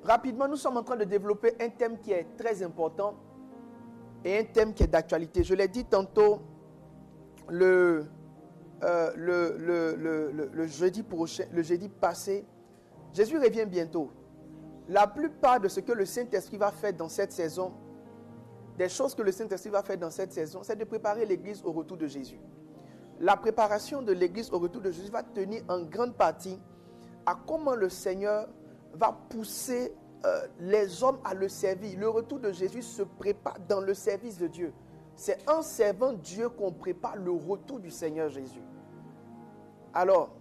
Rapidement, nous sommes en train de développer un thème qui est très important et un thème qui est d'actualité. Je l'ai dit tantôt le jeudi prochain, le jeudi passé. Jésus revient bientôt. La plupart de ce que le Saint-Esprit va faire dans cette saison, des choses que le Saint-Esprit va faire dans cette saison, c'est de préparer l'Église au retour de Jésus. La préparation de l'Église au retour de Jésus va tenir en grande partie à comment le Seigneur va pousser les hommes à le servir. Le retour de Jésus se prépare dans le service de Dieu. C'est en servant Dieu qu'on prépare le retour du Seigneur Jésus. Alors,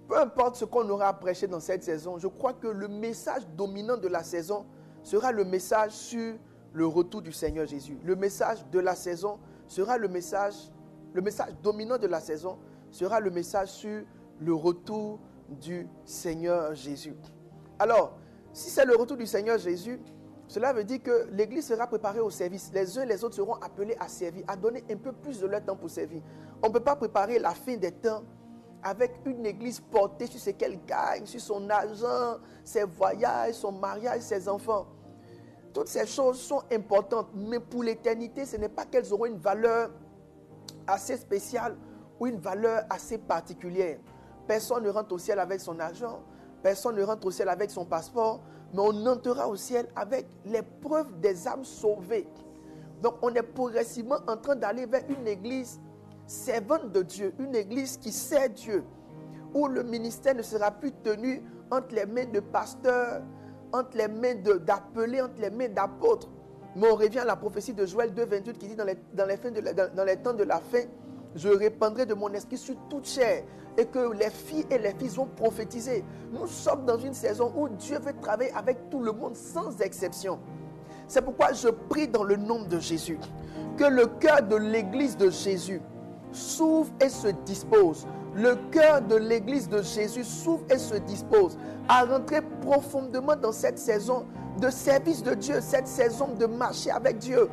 peu importe ce qu'on aura prêché dans cette saison, je crois que le message dominant de la saison sera le message sur le retour du Seigneur Jésus. Le message de la saison sera le message dominant de la saison sera le message sur le retour du Seigneur Jésus. Alors, si c'est le retour du Seigneur Jésus, cela veut dire que l'Église sera préparée au service. Les uns et les autres seront appelés à servir, à donner un peu plus de leur temps pour servir. On ne peut pas préparer la fin des temps avec une Église portée sur ce qu'elle gagne, sur son argent, ses voyages, son mariage, ses enfants. Toutes ces choses sont importantes, mais pour l'éternité, ce n'est pas qu'elles auront une valeur assez spéciale ou une valeur assez particulière. Personne ne rentre au ciel avec son argent, personne ne rentre au ciel avec son passeport, mais on entrera au ciel avec les preuves des âmes sauvées. Donc on est progressivement en train d'aller vers une église servante de Dieu, une église qui sert Dieu, où le ministère ne sera plus tenu entre les mains de pasteurs, entre les mains d'appelés, entre les mains d'apôtres. Mais on revient à la prophétie de Joël 2,28 qui dit dans les temps de la fin, je répandrai de mon esprit sur toute chair et que les filles et les fils vont prophétiser. Nous sommes dans une saison où Dieu veut travailler avec tout le monde sans exception. C'est pourquoi je prie dans le nom de Jésus que le cœur de l'église de Jésus s'ouvre et se dispose. Le cœur de l'église de Jésus s'ouvre et se dispose à rentrer profondément dans cette saison de service de Dieu, cette saison de marcher avec Dieu.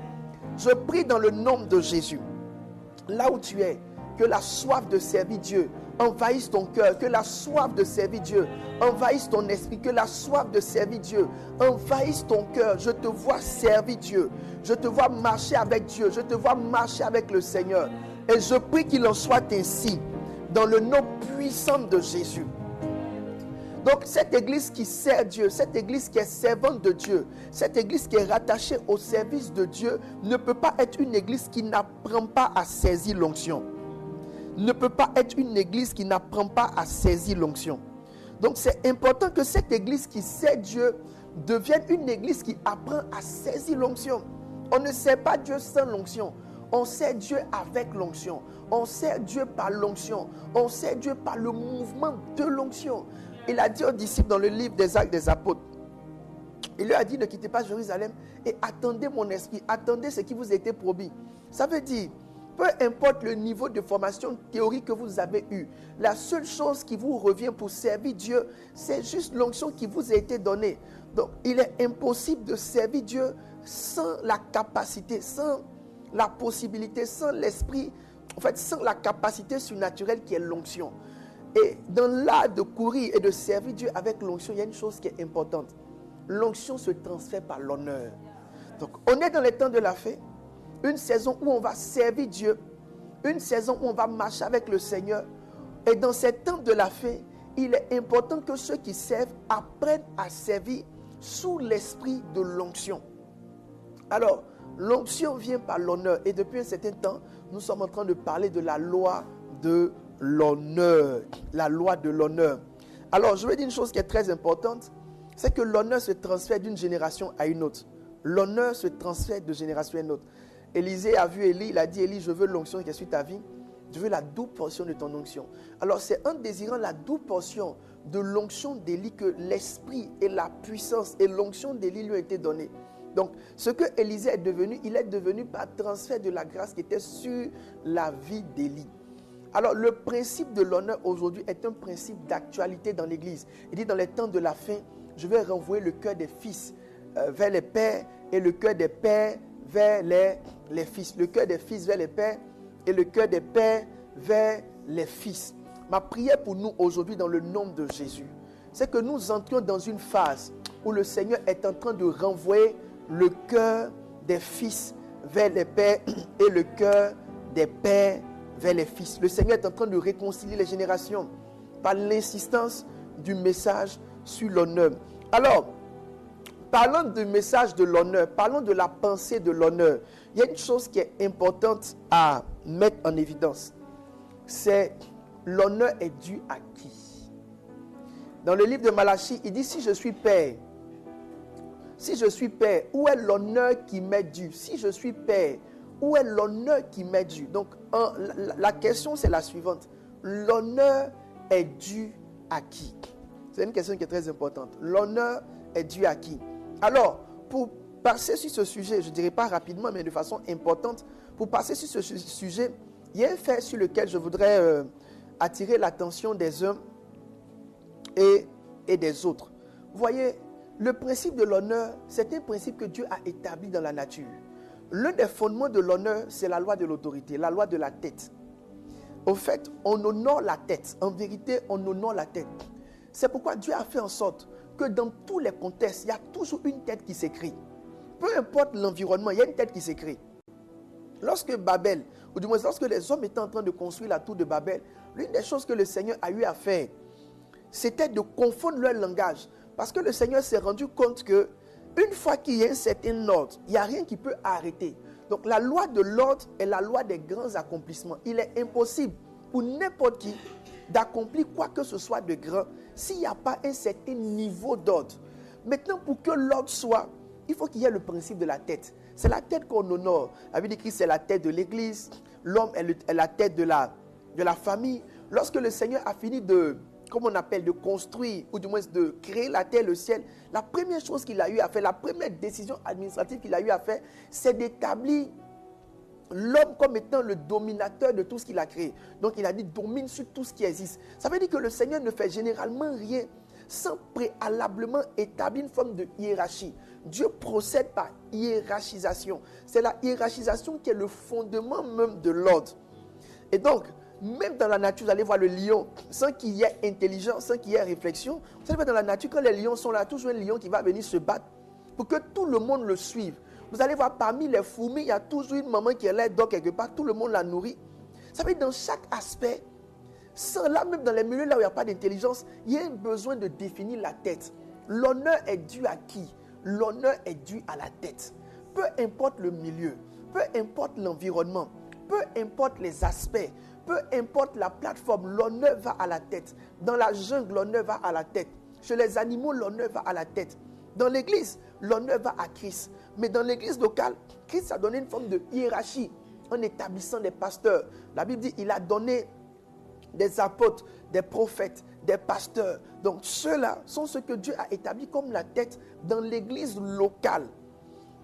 Je prie dans le nom de Jésus. Là où tu es, que la soif de servir Dieu envahisse ton cœur, que la soif de servir Dieu envahisse ton esprit, que la soif de servir Dieu envahisse ton cœur. Je te vois servir Dieu, je te vois marcher avec Dieu, je te vois marcher avec le Seigneur. Et je prie qu'il en soit ainsi, dans le nom puissant de Jésus. Donc cette église qui sert Dieu, cette église qui est servante de Dieu, cette église qui est rattachée au service de Dieu ne peut pas être une église qui n'apprend pas à saisir l'onction. Ne peut pas être une église qui n'apprend pas à saisir l'onction. Donc c'est important que cette église qui sert Dieu devienne une église qui apprend à saisir l'onction. On ne sert pas Dieu sans l'onction. On sert Dieu avec l'onction. On sert Dieu par l'onction. On sert Dieu par le mouvement de l'onction. Il a dit aux disciples dans le livre des Actes des Apôtres, il leur a dit ne quittez pas Jérusalem et attendez mon esprit, attendez ce qui vous a été promis. Ça veut dire, peu importe le niveau de formation théorique que vous avez eu, la seule chose qui vous revient pour servir Dieu, c'est juste l'onction qui vous a été donnée. Donc il est impossible de servir Dieu sans la capacité, sans la possibilité, sans l'esprit, en fait sans la capacité surnaturelle qui est l'onction. Et dans l'art de courir et de servir Dieu avec l'onction, il y a une chose qui est importante. L'onction se transfère par l'honneur. Donc, on est dans les temps de la fin, une saison où on va servir Dieu, une saison où on va marcher avec le Seigneur. Et dans ces temps de la fin, il est important que ceux qui servent apprennent à servir sous l'esprit de l'onction. Alors, l'onction vient par l'honneur. Et depuis un certain temps, nous sommes en train de parler de la loi de l'honneur, la loi de l'honneur. Alors, je vais dire une chose qui est très importante, c'est que l'honneur se transfère d'une génération à une autre. L'honneur se transfère de génération à une autre. Élisée a vu Élie, il a dit, Élie, je veux l'onction qui est sur ta vie, je veux la double portion de ton onction. Alors, c'est en désirant la double portion de l'onction d'Élie que l'esprit et la puissance et l'onction d'Élie lui ont été donnés. Donc, ce que Élisée est devenu, il est devenu par transfert de la grâce qui était sur la vie d'Élie. Alors, le principe de l'honneur aujourd'hui est un principe d'actualité dans l'Église. Il dit, dans les temps de la fin, je vais renvoyer le cœur des fils vers les pères et le cœur des pères vers les fils. Le cœur des fils vers les pères et le cœur des pères vers les fils. Ma prière pour nous aujourd'hui dans le nom de Jésus, c'est que nous entrions dans une phase où le Seigneur est en train de renvoyer le cœur des fils vers les pères et le cœur des pères vers les fils. Le Seigneur est en train de réconcilier les générations par l'insistance du message sur l'honneur. Alors, parlons du message de l'honneur, parlons de la pensée de l'honneur. Il y a une chose qui est importante à mettre en évidence. C'est l'honneur est dû à qui? Dans le livre de Malachie, il dit, si je suis père, où est l'honneur qui m'est dû? Si je suis père, où est l'honneur qui m'est dû? Donc, la question, c'est la suivante. L'honneur est dû à qui? C'est une question qui est très importante. L'honneur est dû à qui? Alors, pour passer sur ce sujet, je ne dirais pas rapidement, mais de façon importante, pour passer sur ce sujet, il y a un fait sur lequel je voudrais attirer l'attention des uns et des autres. Vous voyez, le principe de l'honneur, c'est un principe que Dieu a établi dans la nature. L'un des fondements de l'honneur, c'est la loi de l'autorité, la loi de la tête. Au fait, on honore la tête. En vérité, on honore la tête. C'est pourquoi Dieu a fait en sorte que dans tous les contextes, il y a toujours une tête qui s'écrit. Peu importe l'environnement, il y a une tête qui s'écrit. Lorsque Babel, ou du moins lorsque les hommes étaient en train de construire la tour de Babel, l'une des choses que le Seigneur a eu à faire, c'était de confondre leur langage. Parce que le Seigneur s'est rendu compte que une fois qu'il y a un certain ordre, il n'y a rien qui peut arrêter. Donc la loi de l'ordre est la loi des grands accomplissements. Il est impossible pour n'importe qui d'accomplir quoi que ce soit de grand s'il n'y a pas un certain niveau d'ordre. Maintenant, pour que l'ordre soit, il faut qu'il y ait le principe de la tête. C'est la tête qu'on honore. La Bible dit que c'est la tête de l'église. L'homme est la tête de la famille. Lorsque le Seigneur a fini de, comme on appelle, de construire, ou du moins de créer la terre, le ciel, la première chose qu'il a eu à faire, la première décision administrative qu'il a eu à faire, c'est d'établir l'homme comme étant le dominateur de tout ce qu'il a créé. Donc il a dit, domine sur tout ce qui existe. Ça veut dire que le Seigneur ne fait généralement rien sans préalablement établir une forme de hiérarchie. Dieu procède par hiérarchisation. C'est la hiérarchisation qui est le fondement même de l'ordre. Et donc, même dans la nature, vous allez voir le lion, sans qu'il y ait intelligence, sans qu'il y ait réflexion. Vous allez voir dans la nature, quand les lions sont là, toujours un lion qui va venir se battre pour que tout le monde le suive. Vous allez voir, parmi les fourmis, il y a toujours une maman qui est là, donc quelque part, tout le monde la nourrit. Ça veut dire dans chaque aspect, sans là, même dans les milieux là où il n'y a pas d'intelligence, il y a un besoin de définir la tête. L'honneur est dû à qui? L'honneur est dû à la tête. Peu importe le milieu, peu importe l'environnement, peu importe les aspects, peu importe la plateforme, l'honneur va à la tête. Dans la jungle, l'honneur va à la tête. Chez les animaux, l'honneur va à la tête. Dans l'église, l'honneur va à Christ. Mais dans l'église locale, Christ a donné une forme de hiérarchie en établissant des pasteurs. La Bible dit qu'il a donné des apôtres, des prophètes, des pasteurs. Donc ceux-là sont ceux que Dieu a établis comme la tête dans l'église locale.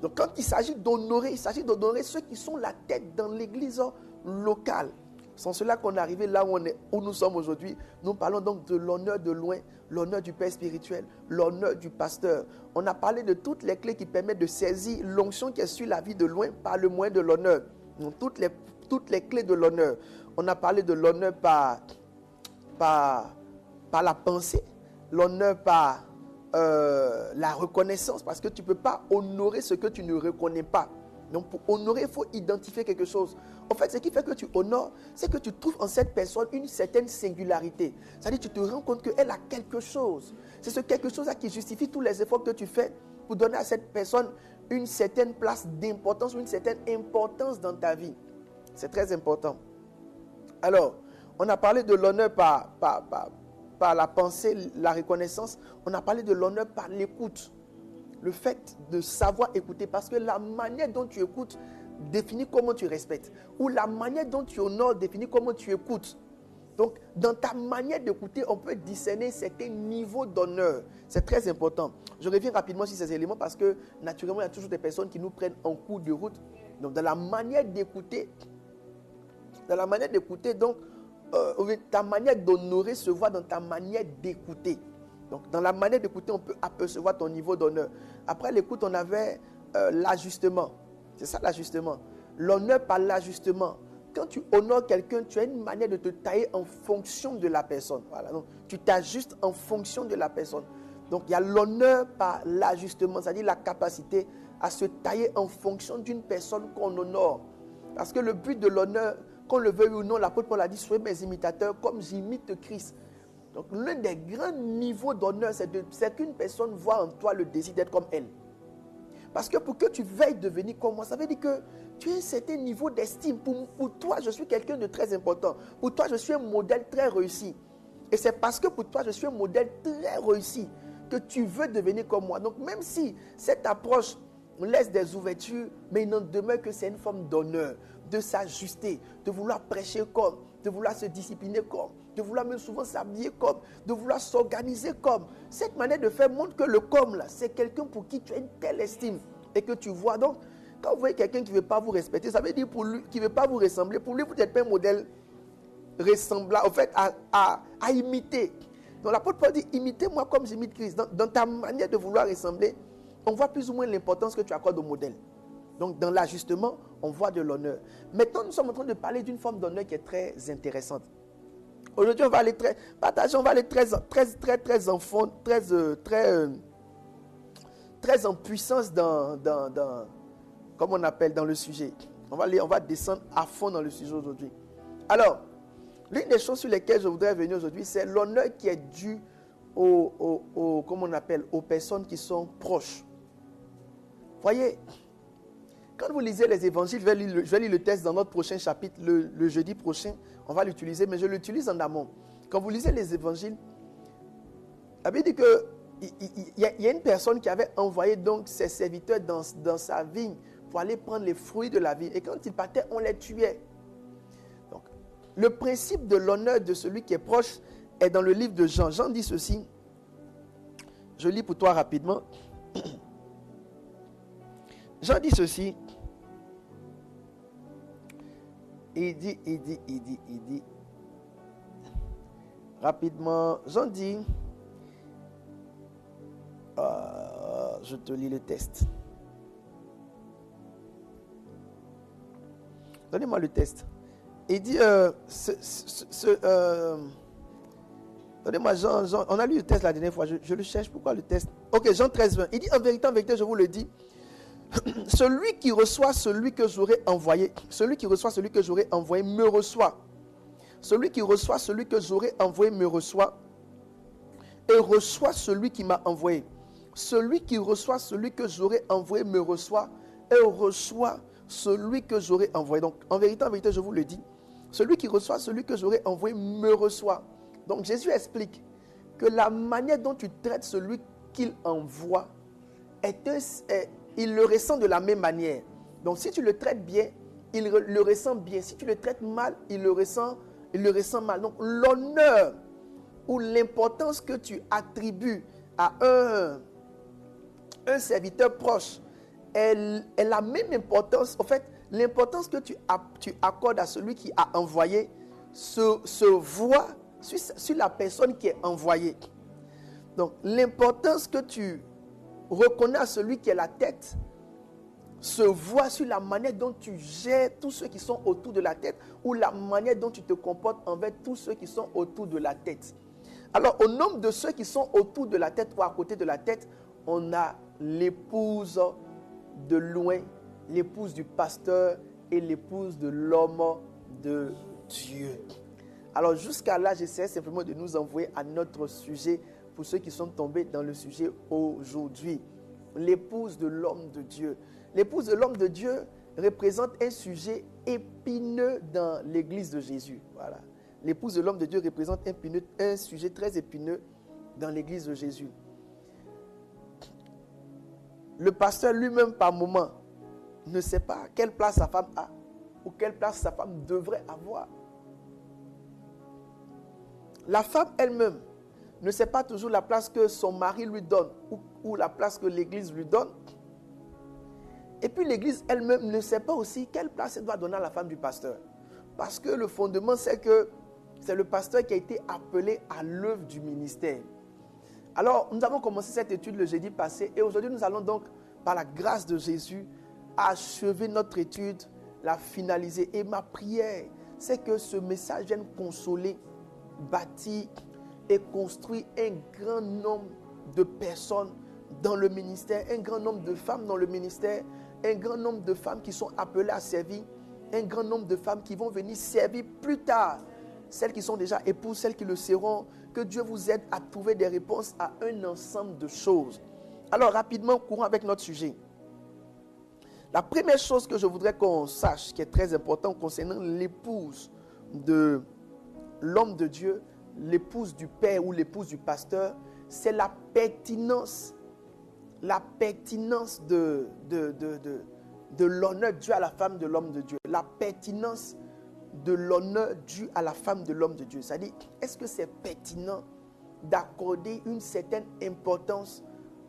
Donc quand il s'agit d'honorer, il s'agit d'honorer ceux qui sont la tête dans l'église locale. C'est cela qu'on est arrivé là où nous sommes aujourd'hui. Nous parlons donc de l'honneur de loin, l'honneur du père spirituel, l'honneur du pasteur. On a parlé de toutes les clés qui permettent de saisir l'onction qui est sur la vie de loin par le moyen de l'honneur. Donc toutes les clés de l'honneur. On a parlé de l'honneur par la pensée, l'honneur par la reconnaissance, parce que tu ne peux pas honorer ce que tu ne reconnais pas. Donc pour honorer, il faut identifier quelque chose. En fait, ce qui fait que tu honores, c'est que tu trouves en cette personne une certaine singularité. C'est-à-dire que tu te rends compte qu'elle a quelque chose. C'est ce quelque chose-là qui justifie tous les efforts que tu fais pour donner à cette personne une certaine place d'importance ou une certaine importance dans ta vie. C'est très important. Alors, on a parlé de l'honneur par la pensée, la reconnaissance. On a parlé de l'honneur par l'écoute. Le fait de savoir écouter, parce que la manière dont tu écoutes définit comment tu respectes. Ou la manière dont tu honores définit comment tu écoutes. Donc, dans ta manière d'écouter, on peut discerner certains niveaux d'honneur. C'est très important. Je reviens rapidement sur ces éléments parce que, naturellement, il y a toujours des personnes qui nous prennent en cours de route. Donc, dans la manière d'écouter, donc, ta manière d'honorer se voit dans ta manière d'écouter. Donc, dans la manière d'écouter, on peut apercevoir ton niveau d'honneur. Après l'écoute, on avait l'ajustement. C'est ça l'ajustement. L'honneur par l'ajustement. quand tu honores quelqu'un, tu as une manière de te tailler en fonction de la personne. Voilà. Donc, tu t'ajustes en fonction de la personne. Donc, il y a l'honneur par l'ajustement, c'est-à-dire la capacité à se tailler en fonction d'une personne qu'on honore. Parce que le but de l'honneur, qu'on le veuille ou non, l'apôtre Paul a dit, soyez mes imitateurs comme j'imite Christ. Donc, l'un des grands niveaux d'honneur, c'est qu'une personne voit en toi le désir d'être comme elle. Parce que pour que tu veuilles devenir comme moi, ça veut dire que tu as un certain niveau d'estime. Pour toi, je suis quelqu'un de très important. Pour toi, je suis un modèle très réussi. Et c'est parce que pour toi, je suis un modèle très réussi que tu veux devenir comme moi. Donc, même si cette approche laisse des ouvertures, mais il n'en demeure que c'est une forme d'honneur, de s'ajuster, de vouloir prêcher comme, de vouloir se discipliner comme, de vouloir même souvent s'habiller comme, de vouloir s'organiser comme. Cette manière de faire montre que le comme là, c'est quelqu'un pour qui tu as une telle estime et que tu vois. Donc, quand vous voyez quelqu'un qui ne veut pas vous respecter, ça veut dire pour lui, qui ne veut pas vous ressembler, pour lui, vous n'êtes pas un modèle ressemblant, en fait, à imiter. Donc l'apôtre Paul dit, imitez-moi comme j'imite Christ. Dans ta manière de vouloir ressembler, on voit plus ou moins l'importance que tu accordes au modèle. Donc dans l'ajustement, on voit de l'honneur. Maintenant, nous sommes en train de parler d'une forme d'honneur qui est très intéressante. Aujourd'hui, on va aller très enfant, très en puissance comme on appelle, dans le sujet. On va descendre à fond dans le sujet aujourd'hui. Alors, l'une des choses sur lesquelles je voudrais venir aujourd'hui, c'est l'honneur qui est dû aux personnes qui sont proches. Voyez, quand vous lisez les évangiles, je vais lire le texte dans notre prochain chapitre, le jeudi prochain, on va l'utiliser, mais je l'utilise en amont. Quand vous lisez les évangiles, la Bible dit qu'il y a une personne qui avait envoyé donc ses serviteurs dans sa vigne pour aller prendre les fruits de la vigne. Et quand ils partaient, on les tuait. Donc, le principe de l'honneur de celui qui est proche est dans le livre de Jean. Jean dit ceci. Je lis pour toi rapidement. Jean dit ceci. Il dit. Rapidement, Jean dit. Je te lis le texte. Donnez-moi le texte. Il dit, donnez-moi Jean, on a lu le texte la dernière fois, je le cherche, pourquoi le texte? Ok, Jean 13, 20. Il dit, en vérité, je vous le dis, celui qui reçoit celui que j'aurai envoyé, me reçoit. Celui qui reçoit celui que j'aurai envoyé me reçoit, et reçoit celui qui m'a envoyé. Celui qui reçoit celui que j'aurai envoyé me reçoit, et reçoit celui que j'aurai envoyé. Donc, en vérité, je vous le dis, celui qui reçoit celui que j'aurai envoyé me reçoit. Donc, Jésus explique que la manière dont tu traites celui qu'il envoie, il le ressent de la même manière. Donc, si tu le traites bien, il le ressent bien. Si tu le traites mal, il le ressent mal. Donc, l'honneur ou l'importance que tu attribues à un serviteur proche est la même importance. En fait, l'importance que tu accordes à celui qui a envoyé se voit sur la personne qui est envoyée. Donc, l'importance que tu reconnais à celui qui est la tête se voit sur la manière dont tu gères tous ceux qui sont autour de la tête ou la manière dont tu te comportes envers tous ceux qui sont autour de la tête. Alors, au nombre de ceux qui sont autour de la tête ou à côté de la tête, on a l'épouse de loin, l'épouse du pasteur et l'épouse de l'homme de Dieu. Alors, jusqu'à là, j'essaie simplement de nous envoyer à notre sujet pour ceux qui sont tombés dans le sujet aujourd'hui. L'épouse de l'homme de Dieu. L'épouse de l'homme de Dieu représente un sujet épineux dans l'église de Jésus. Voilà. L'épouse de l'homme de Dieu représente un sujet très épineux dans l'église de Jésus. Le pasteur lui-même, par moment, ne sait pas quelle place sa femme a ou quelle place sa femme devrait avoir. La femme elle-même ne sait pas toujours la place que son mari lui donne ou la place que l'église lui donne. Et puis l'église elle-même ne sait pas aussi quelle place elle doit donner à la femme du pasteur. Parce que le fondement, c'est que c'est le pasteur qui a été appelé à l'œuvre du ministère. Alors, nous avons commencé cette étude le jeudi passé et aujourd'hui, nous allons donc, par la grâce de Jésus, achever notre étude la finaliser. Et ma prière, c'est que ce message vienne consoler, bâtir et construire un grand nombre de personnes dans le ministère, un grand nombre de femmes dans le ministère, un grand nombre de femmes qui sont appelées à servir, un grand nombre de femmes qui vont venir servir plus tard, celles qui sont déjà épouses, celles qui le seront. Que Dieu vous aide à trouver des réponses à un ensemble de choses. Alors rapidement, courons avec notre sujet. La première chose que je voudrais qu'on sache, qui est très important concernant l'épouse de l'homme de Dieu, l'épouse du père ou l'épouse du pasteur, c'est la pertinence de l'honneur dû à la femme de l'homme de Dieu. La pertinence de l'honneur dû à la femme de l'homme de Dieu. C'est-à-dire, est-ce que c'est pertinent d'accorder une certaine importance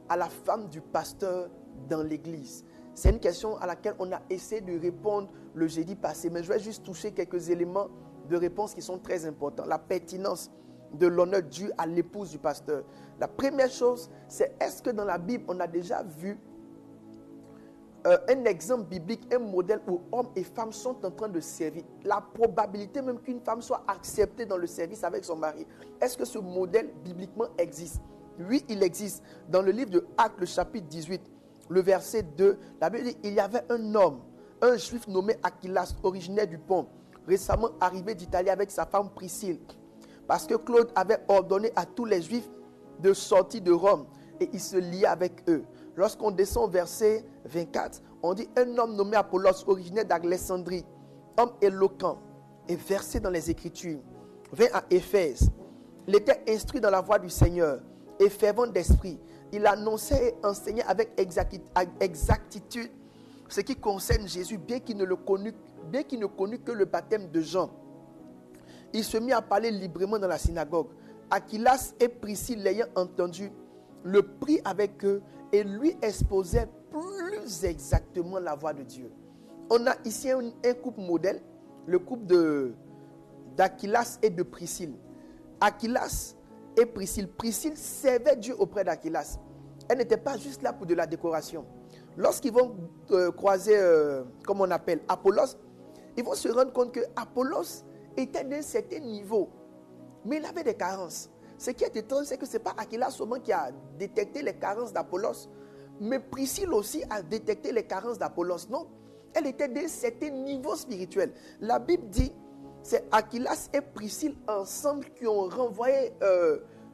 à la femme du pasteur dans l'église? C'est une question à laquelle on a essayé de répondre le jeudi passé, mais je vais juste toucher quelques éléments de réponse qui sont très importants. La pertinence de l'honneur dû à l'épouse du pasteur. La première chose, c'est est-ce que dans la Bible, on a déjà vu un exemple biblique, un modèle où hommes et femmes sont en train de servir. La probabilité même qu'une femme soit acceptée dans le service avec son mari. Est-ce que ce modèle bibliquement existe? Oui, il existe. Dans le livre de Actes, le chapitre 18, le verset 2, la Bible dit, il y avait un homme, un juif nommé Aquilas, originaire du Pont, récemment arrivé d'Italie avec sa femme Priscille, parce que Claude avait ordonné à tous les juifs de sortir de Rome et il se liait avec eux. Lorsqu'on descend au verset 24, on dit un homme nommé Apollos, originaire d'Alexandrie, homme éloquent et versé dans les Écritures, vint à Éphèse. Il était instruit dans la voie du Seigneur et fervent d'esprit. Il annonçait et enseignait avec exactitude ce qui concerne Jésus, bien qu'il ne connût que le baptême de Jean. Il se mit à parler librement dans la synagogue. Aquilas et Priscille, l'ayant entendu, le prit avec eux et lui exposait plus exactement la voix de Dieu. On a ici un couple modèle, le couple d'Aquilas et de Priscille. Aquilas et Priscille. Priscille servait Dieu auprès d'Aquilas. Elle n'était pas juste là pour de la décoration. Lorsqu'ils vont croiser, comme on appelle, Apollos, ils vont se rendre compte que Apollos était d'un certain niveau, mais il avait des carences. Ce qui est étrange, c'est que ce n'est pas Aquilas seulement qui a détecté les carences d'Apollos, mais Priscille aussi a détecté les carences d'Apollos. Non, elle était d'un certain niveau spirituel. La Bible dit, c'est Aquilas et Priscille ensemble qui ont renvoyé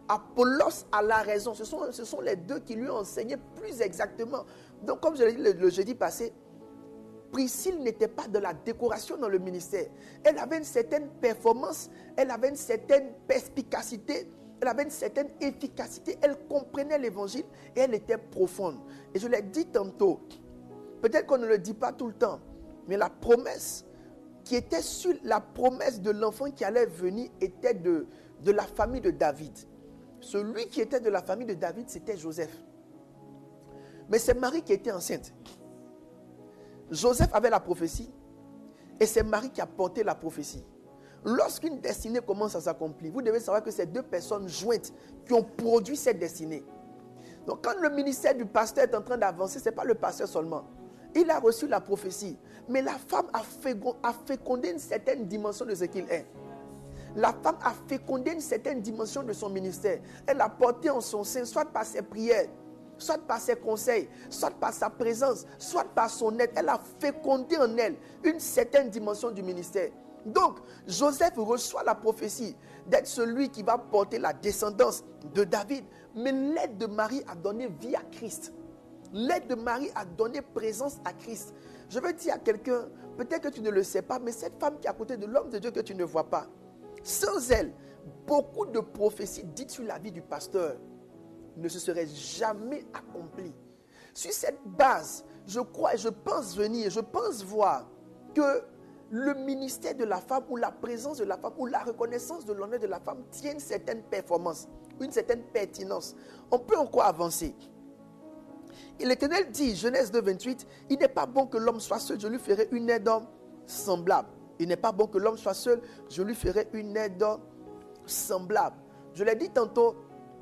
Apollos à la raison. Ce sont les deux qui lui ont enseigné plus exactement. Donc, comme je l'ai dit le jeudi passé, Priscille n'était pas de la décoration dans le ministère. Elle avait une certaine performance, elle avait une certaine perspicacité, elle avait une certaine efficacité. Elle comprenait l'évangile et elle était profonde. Et je l'ai dit tantôt, peut-être qu'on ne le dit pas tout le temps, mais la promesse qui était sur la promesse de l'enfant qui allait venir était de la famille de David. Celui qui était de la famille de David, c'était Joseph. Mais c'est Marie qui était enceinte. Joseph avait la prophétie et c'est Marie qui a porté la prophétie. Lorsqu'une destinée commence à s'accomplir, vous devez savoir que c'est deux personnes jointes qui ont produit cette destinée. Donc quand le ministère du pasteur est en train d'avancer, ce n'est pas le pasteur seulement. Il a reçu la prophétie, mais la femme a fécondé une certaine dimension de ce qu'il est. La femme a fécondé une certaine dimension de son ministère. Elle a porté en son sein, soit par ses prières, soit par ses conseils, soit par sa présence, soit par son aide. Elle a fécondé en elle une certaine dimension du ministère. Donc, Joseph reçoit la prophétie d'être celui qui va porter la descendance de David. Mais l'aide de Marie a donné vie à Christ. L'aide de Marie a donné présence à Christ. Je veux dire à quelqu'un, peut-être que tu ne le sais pas, mais cette femme qui est à côté de l'homme de Dieu que tu ne vois pas, sans elle, beaucoup de prophéties dites sur la vie du pasteur ne se seraient jamais accomplies. Sur cette base, je crois et je pense venir, je pense voir que le ministère de la femme ou la présence de la femme ou la reconnaissance de l'honneur de la femme tient une certaine performance, une certaine pertinence. On peut encore avancer. Et l'Éternel dit, Genèse 2, 28, il n'est pas bon que l'homme soit seul, je lui ferai une aide semblable. Il n'est pas bon que l'homme soit seul, je lui ferai une aide semblable. Je l'ai dit tantôt,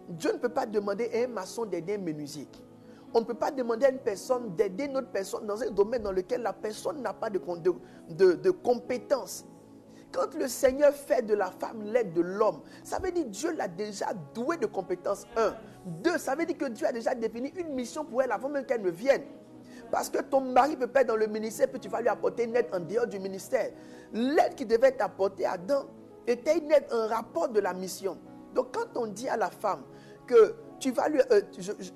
Dieu ne peut pas demander à un maçon d'aider un menuisier. on ne peut pas demander à une personne d'aider une autre personne dans un domaine dans lequel la personne n'a pas de compétences. Quand le Seigneur fait de la femme l'aide de l'homme, ça veut dire que Dieu l'a déjà doué de compétences. 1. 2, ça veut dire que Dieu a déjà défini une mission pour elle avant même qu'elle ne vienne. Parce que ton mari peut pas être dans le ministère, puis tu vas lui apporter une aide en dehors du ministère. L'aide qui devait t'apporter à Adam était une aide, un rapport de la mission. Donc quand on dit à la femme que tu vas lui,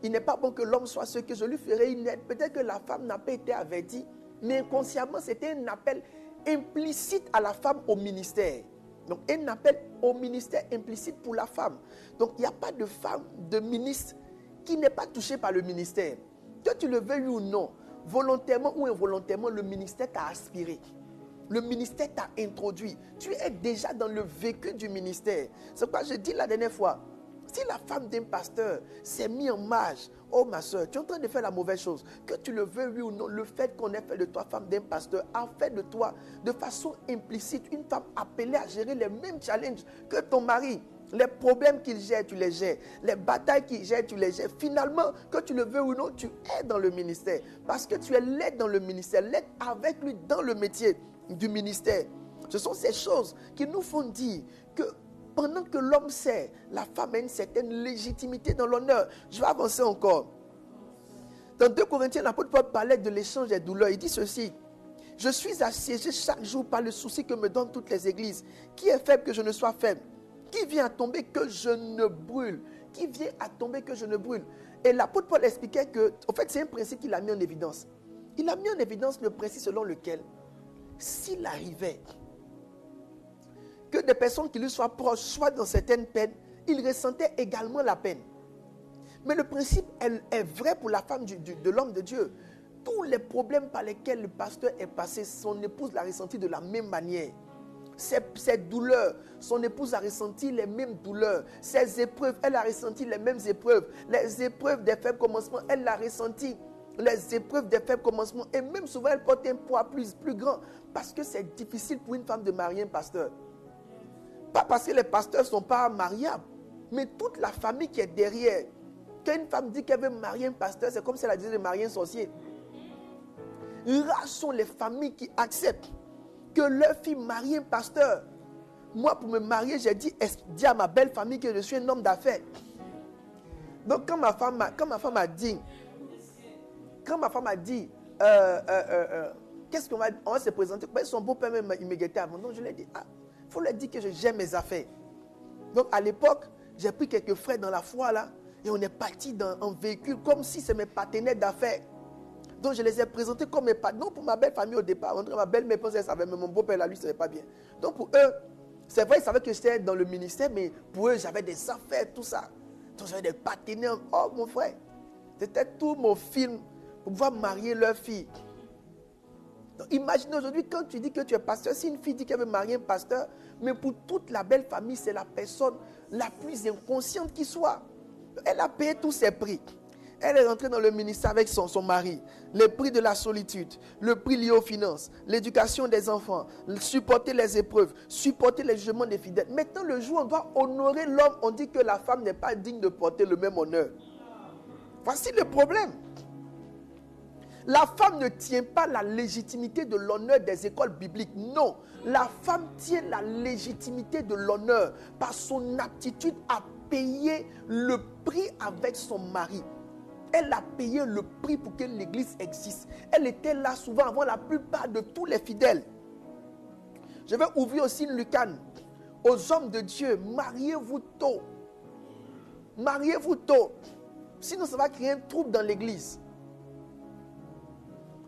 il n'est pas bon que l'homme soit ce que je lui ferai une aide, peut-être que la femme n'a pas été avertie, mais inconsciemment c'était un appel implicite à la femme au ministère. Donc un appel au ministère implicite pour la femme. Donc il n'y a pas de femme, de ministre qui n'est pas touchée par le ministère. Que tu le veuilles ou non, volontairement ou involontairement, le ministère t'a aspiré. Le ministère t'a introduit. Tu es déjà dans le vécu du ministère. C'est pourquoi je dis la dernière fois, si la femme d'un pasteur s'est mise en marge, oh ma soeur, tu es en train de faire la mauvaise chose. Que tu le veuilles ou non, le fait qu'on ait fait de toi femme d'un pasteur a fait de toi de façon implicite une femme appelée à gérer les mêmes challenges que ton mari. Les problèmes qu'il gère, tu les gères. Les batailles qu'il gère, tu les gères. Finalement, que tu le veux ou non, tu es dans le ministère. Parce que tu es l'aide dans le ministère, l'aide avec lui dans le métier du ministère. Ce sont ces choses qui nous font dire que pendant que l'homme sert, la femme a une certaine légitimité dans l'honneur. Je vais avancer encore. Dans 2 Corinthiens, l'apôtre Paul parlait de l'échange des douleurs. Il dit ceci: je suis assiégé chaque jour par le souci que me donnent toutes les églises. Qui est faible que je ne sois faible? Qui vient à tomber que je ne brûle? Qui vient à tomber que je ne brûle? Et l'apôtre Paul expliquait que, en fait, c'est un principe qu'il a mis en évidence. Il a mis en évidence le principe selon lequel, s'il arrivait que des personnes qui lui soient proches soient dans certaines peines, il ressentait également la peine. Mais le principe est vrai pour la femme de l'homme de Dieu. Tous les problèmes par lesquels le pasteur est passé, son épouse l'a ressenti de la même manière. Ses douleurs, son épouse a ressenti les mêmes douleurs. Ses épreuves, elle a ressenti les mêmes épreuves. Les épreuves des faibles commencements, elle l'a ressenti. Les épreuves des faibles commencements. Et même souvent, elle porte un poids plus grand. Parce que c'est difficile pour une femme de marier un pasteur. Pas parce que les pasteurs ne sont pas mariables, mais toute la famille qui est derrière. Quand une femme dit qu'elle veut marier un pasteur, c'est comme si elle a dit de marier un sorcier. Rares sont les familles qui acceptent que leur fille marie un pasteur. Moi, pour me marier, j'ai dit à ma belle famille que je suis un homme d'affaires. Donc, quand ma femme a dit, qu'est-ce qu'on va se présenter? Son beau-père même il me guettait avant. Donc, je lui ai dit, il faut leur dire que j'aime mes affaires. Donc, à l'époque, j'ai pris quelques frères dans la foi là, et on est parti en véhicule comme si c'est mes partenaires d'affaires. Donc, je les ai présentés comme mes partenaires. Non, pour ma belle famille au départ, ma belle-mère pensait qu'elle savait, mais mon beau-père là, lui, ne savait pas bien. Donc, pour eux, c'est vrai, ils savaient que j'étais dans le ministère, mais pour eux, j'avais des affaires, tout ça. Donc, j'avais des partenaires. Oh, mon frère, c'était tout mon film pour pouvoir marier leur fille. Donc, imagine aujourd'hui, quand tu dis que tu es pasteur, si une fille dit qu'elle veut marier un pasteur, mais pour toute la belle famille, c'est la personne la plus inconsciente qui soit. Elle a payé tous ses prix. Elle est rentrée dans le ministère avec son mari. Le prix de la solitude, le prix lié aux finances, l'éducation des enfants, supporter les épreuves, supporter les jugements des fidèles. Maintenant, le jour où on doit honorer l'homme, on dit que la femme n'est pas digne de porter le même honneur. Voici le problème. La femme ne tient pas la légitimité de l'honneur des écoles bibliques. Non, la femme tient la légitimité de l'honneur par son aptitude à payer le prix avec son mari. Elle a payé le prix pour que l'église existe. Elle était là souvent avant la plupart de tous les fidèles. Je vais ouvrir aussi une lucane aux hommes de Dieu. Mariez-vous tôt. Mariez-vous tôt. Sinon, ça va créer un trouble dans l'église.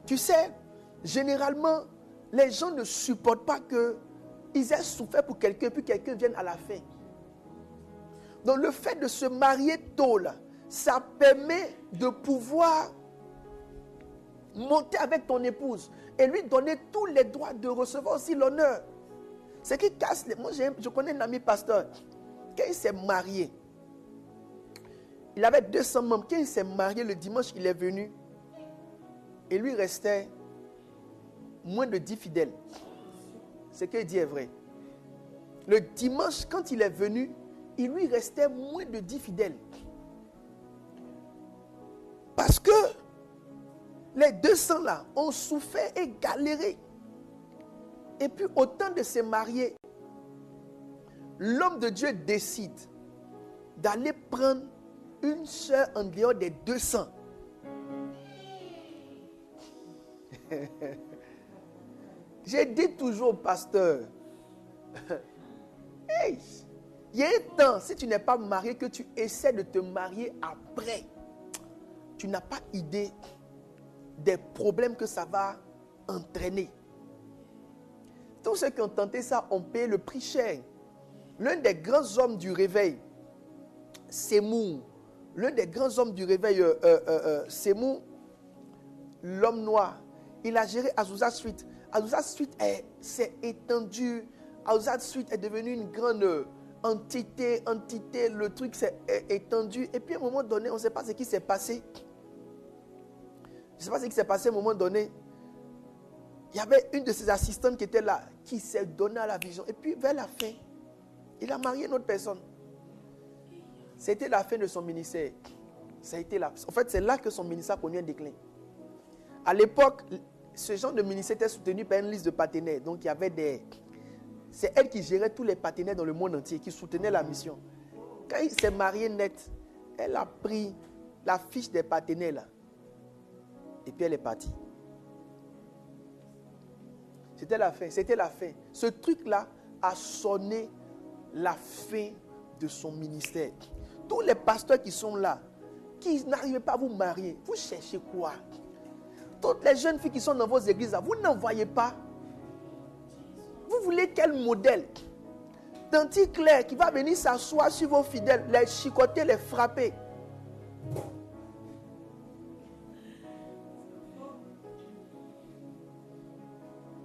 Tu sais, généralement, les gens ne supportent pas qu'ils aient souffert pour quelqu'un, puis quelqu'un vienne à la fin. Donc, le fait de se marier tôt, là, ça permet de pouvoir monter avec ton épouse et lui donner tous les droits de recevoir aussi l'honneur. C'est qui casse les... Moi, je connais un ami pasteur. Quand il s'est marié, il avait 200 membres. Quand il s'est marié, le dimanche, il est venu. Et lui restait moins de 10 fidèles. Ce qu'il dit est vrai. Le dimanche, quand il est venu, il lui restait moins de 10 fidèles. Parce que les 200 là ont souffert et galéré. Et puis au temps de se marier, l'homme de Dieu décide d'aller prendre une sœur en dehors des 200. J'ai dit toujours au pasteur, hey, il y a un temps, si tu n'es pas marié, que tu essaies de te marier après, tu n'as pas idée des problèmes que ça va entraîner. Tous ceux qui ont tenté ça ont payé le prix cher. L'un des grands hommes du réveil, Semou, l'un des grands hommes du réveil, Semou, l'homme noir, il a géré Azusa Street. Azusa Street s'est étendu. Azusa Street est devenu une grande entité. Le truc s'est étendu. Et puis à un moment donné, on ne sait pas ce qui s'est passé. Je ne sais pas ce qui s'est passé à un moment donné. Il y avait une de ses assistantes qui était là, qui s'est donnée à la vision. Et puis vers la fin, il a marié une autre personne. C'était la fin de son ministère. Ça a été là. En fait, c'est là que son ministère a connu un déclin. À l'époque, ce genre de ministère était soutenu par une liste de partenaires. Donc, il y avait des... C'est elle qui gérait tous les partenaires dans le monde entier, qui soutenait la mission. Quand il s'est marié net, elle a pris la fiche des partenaires là. Et puis elle est partie. C'était la fin. C'était la fin. Ce truc-là a sonné la fin de son ministère. Tous les pasteurs qui sont là, qui n'arrivent pas à vous marier, vous cherchez quoi? Toutes les jeunes filles qui sont dans vos églises, là, vous n'en voyez pas. Vous voulez quel modèle? Tanti Claire qui va venir s'asseoir sur vos fidèles, les chicoter, les frapper.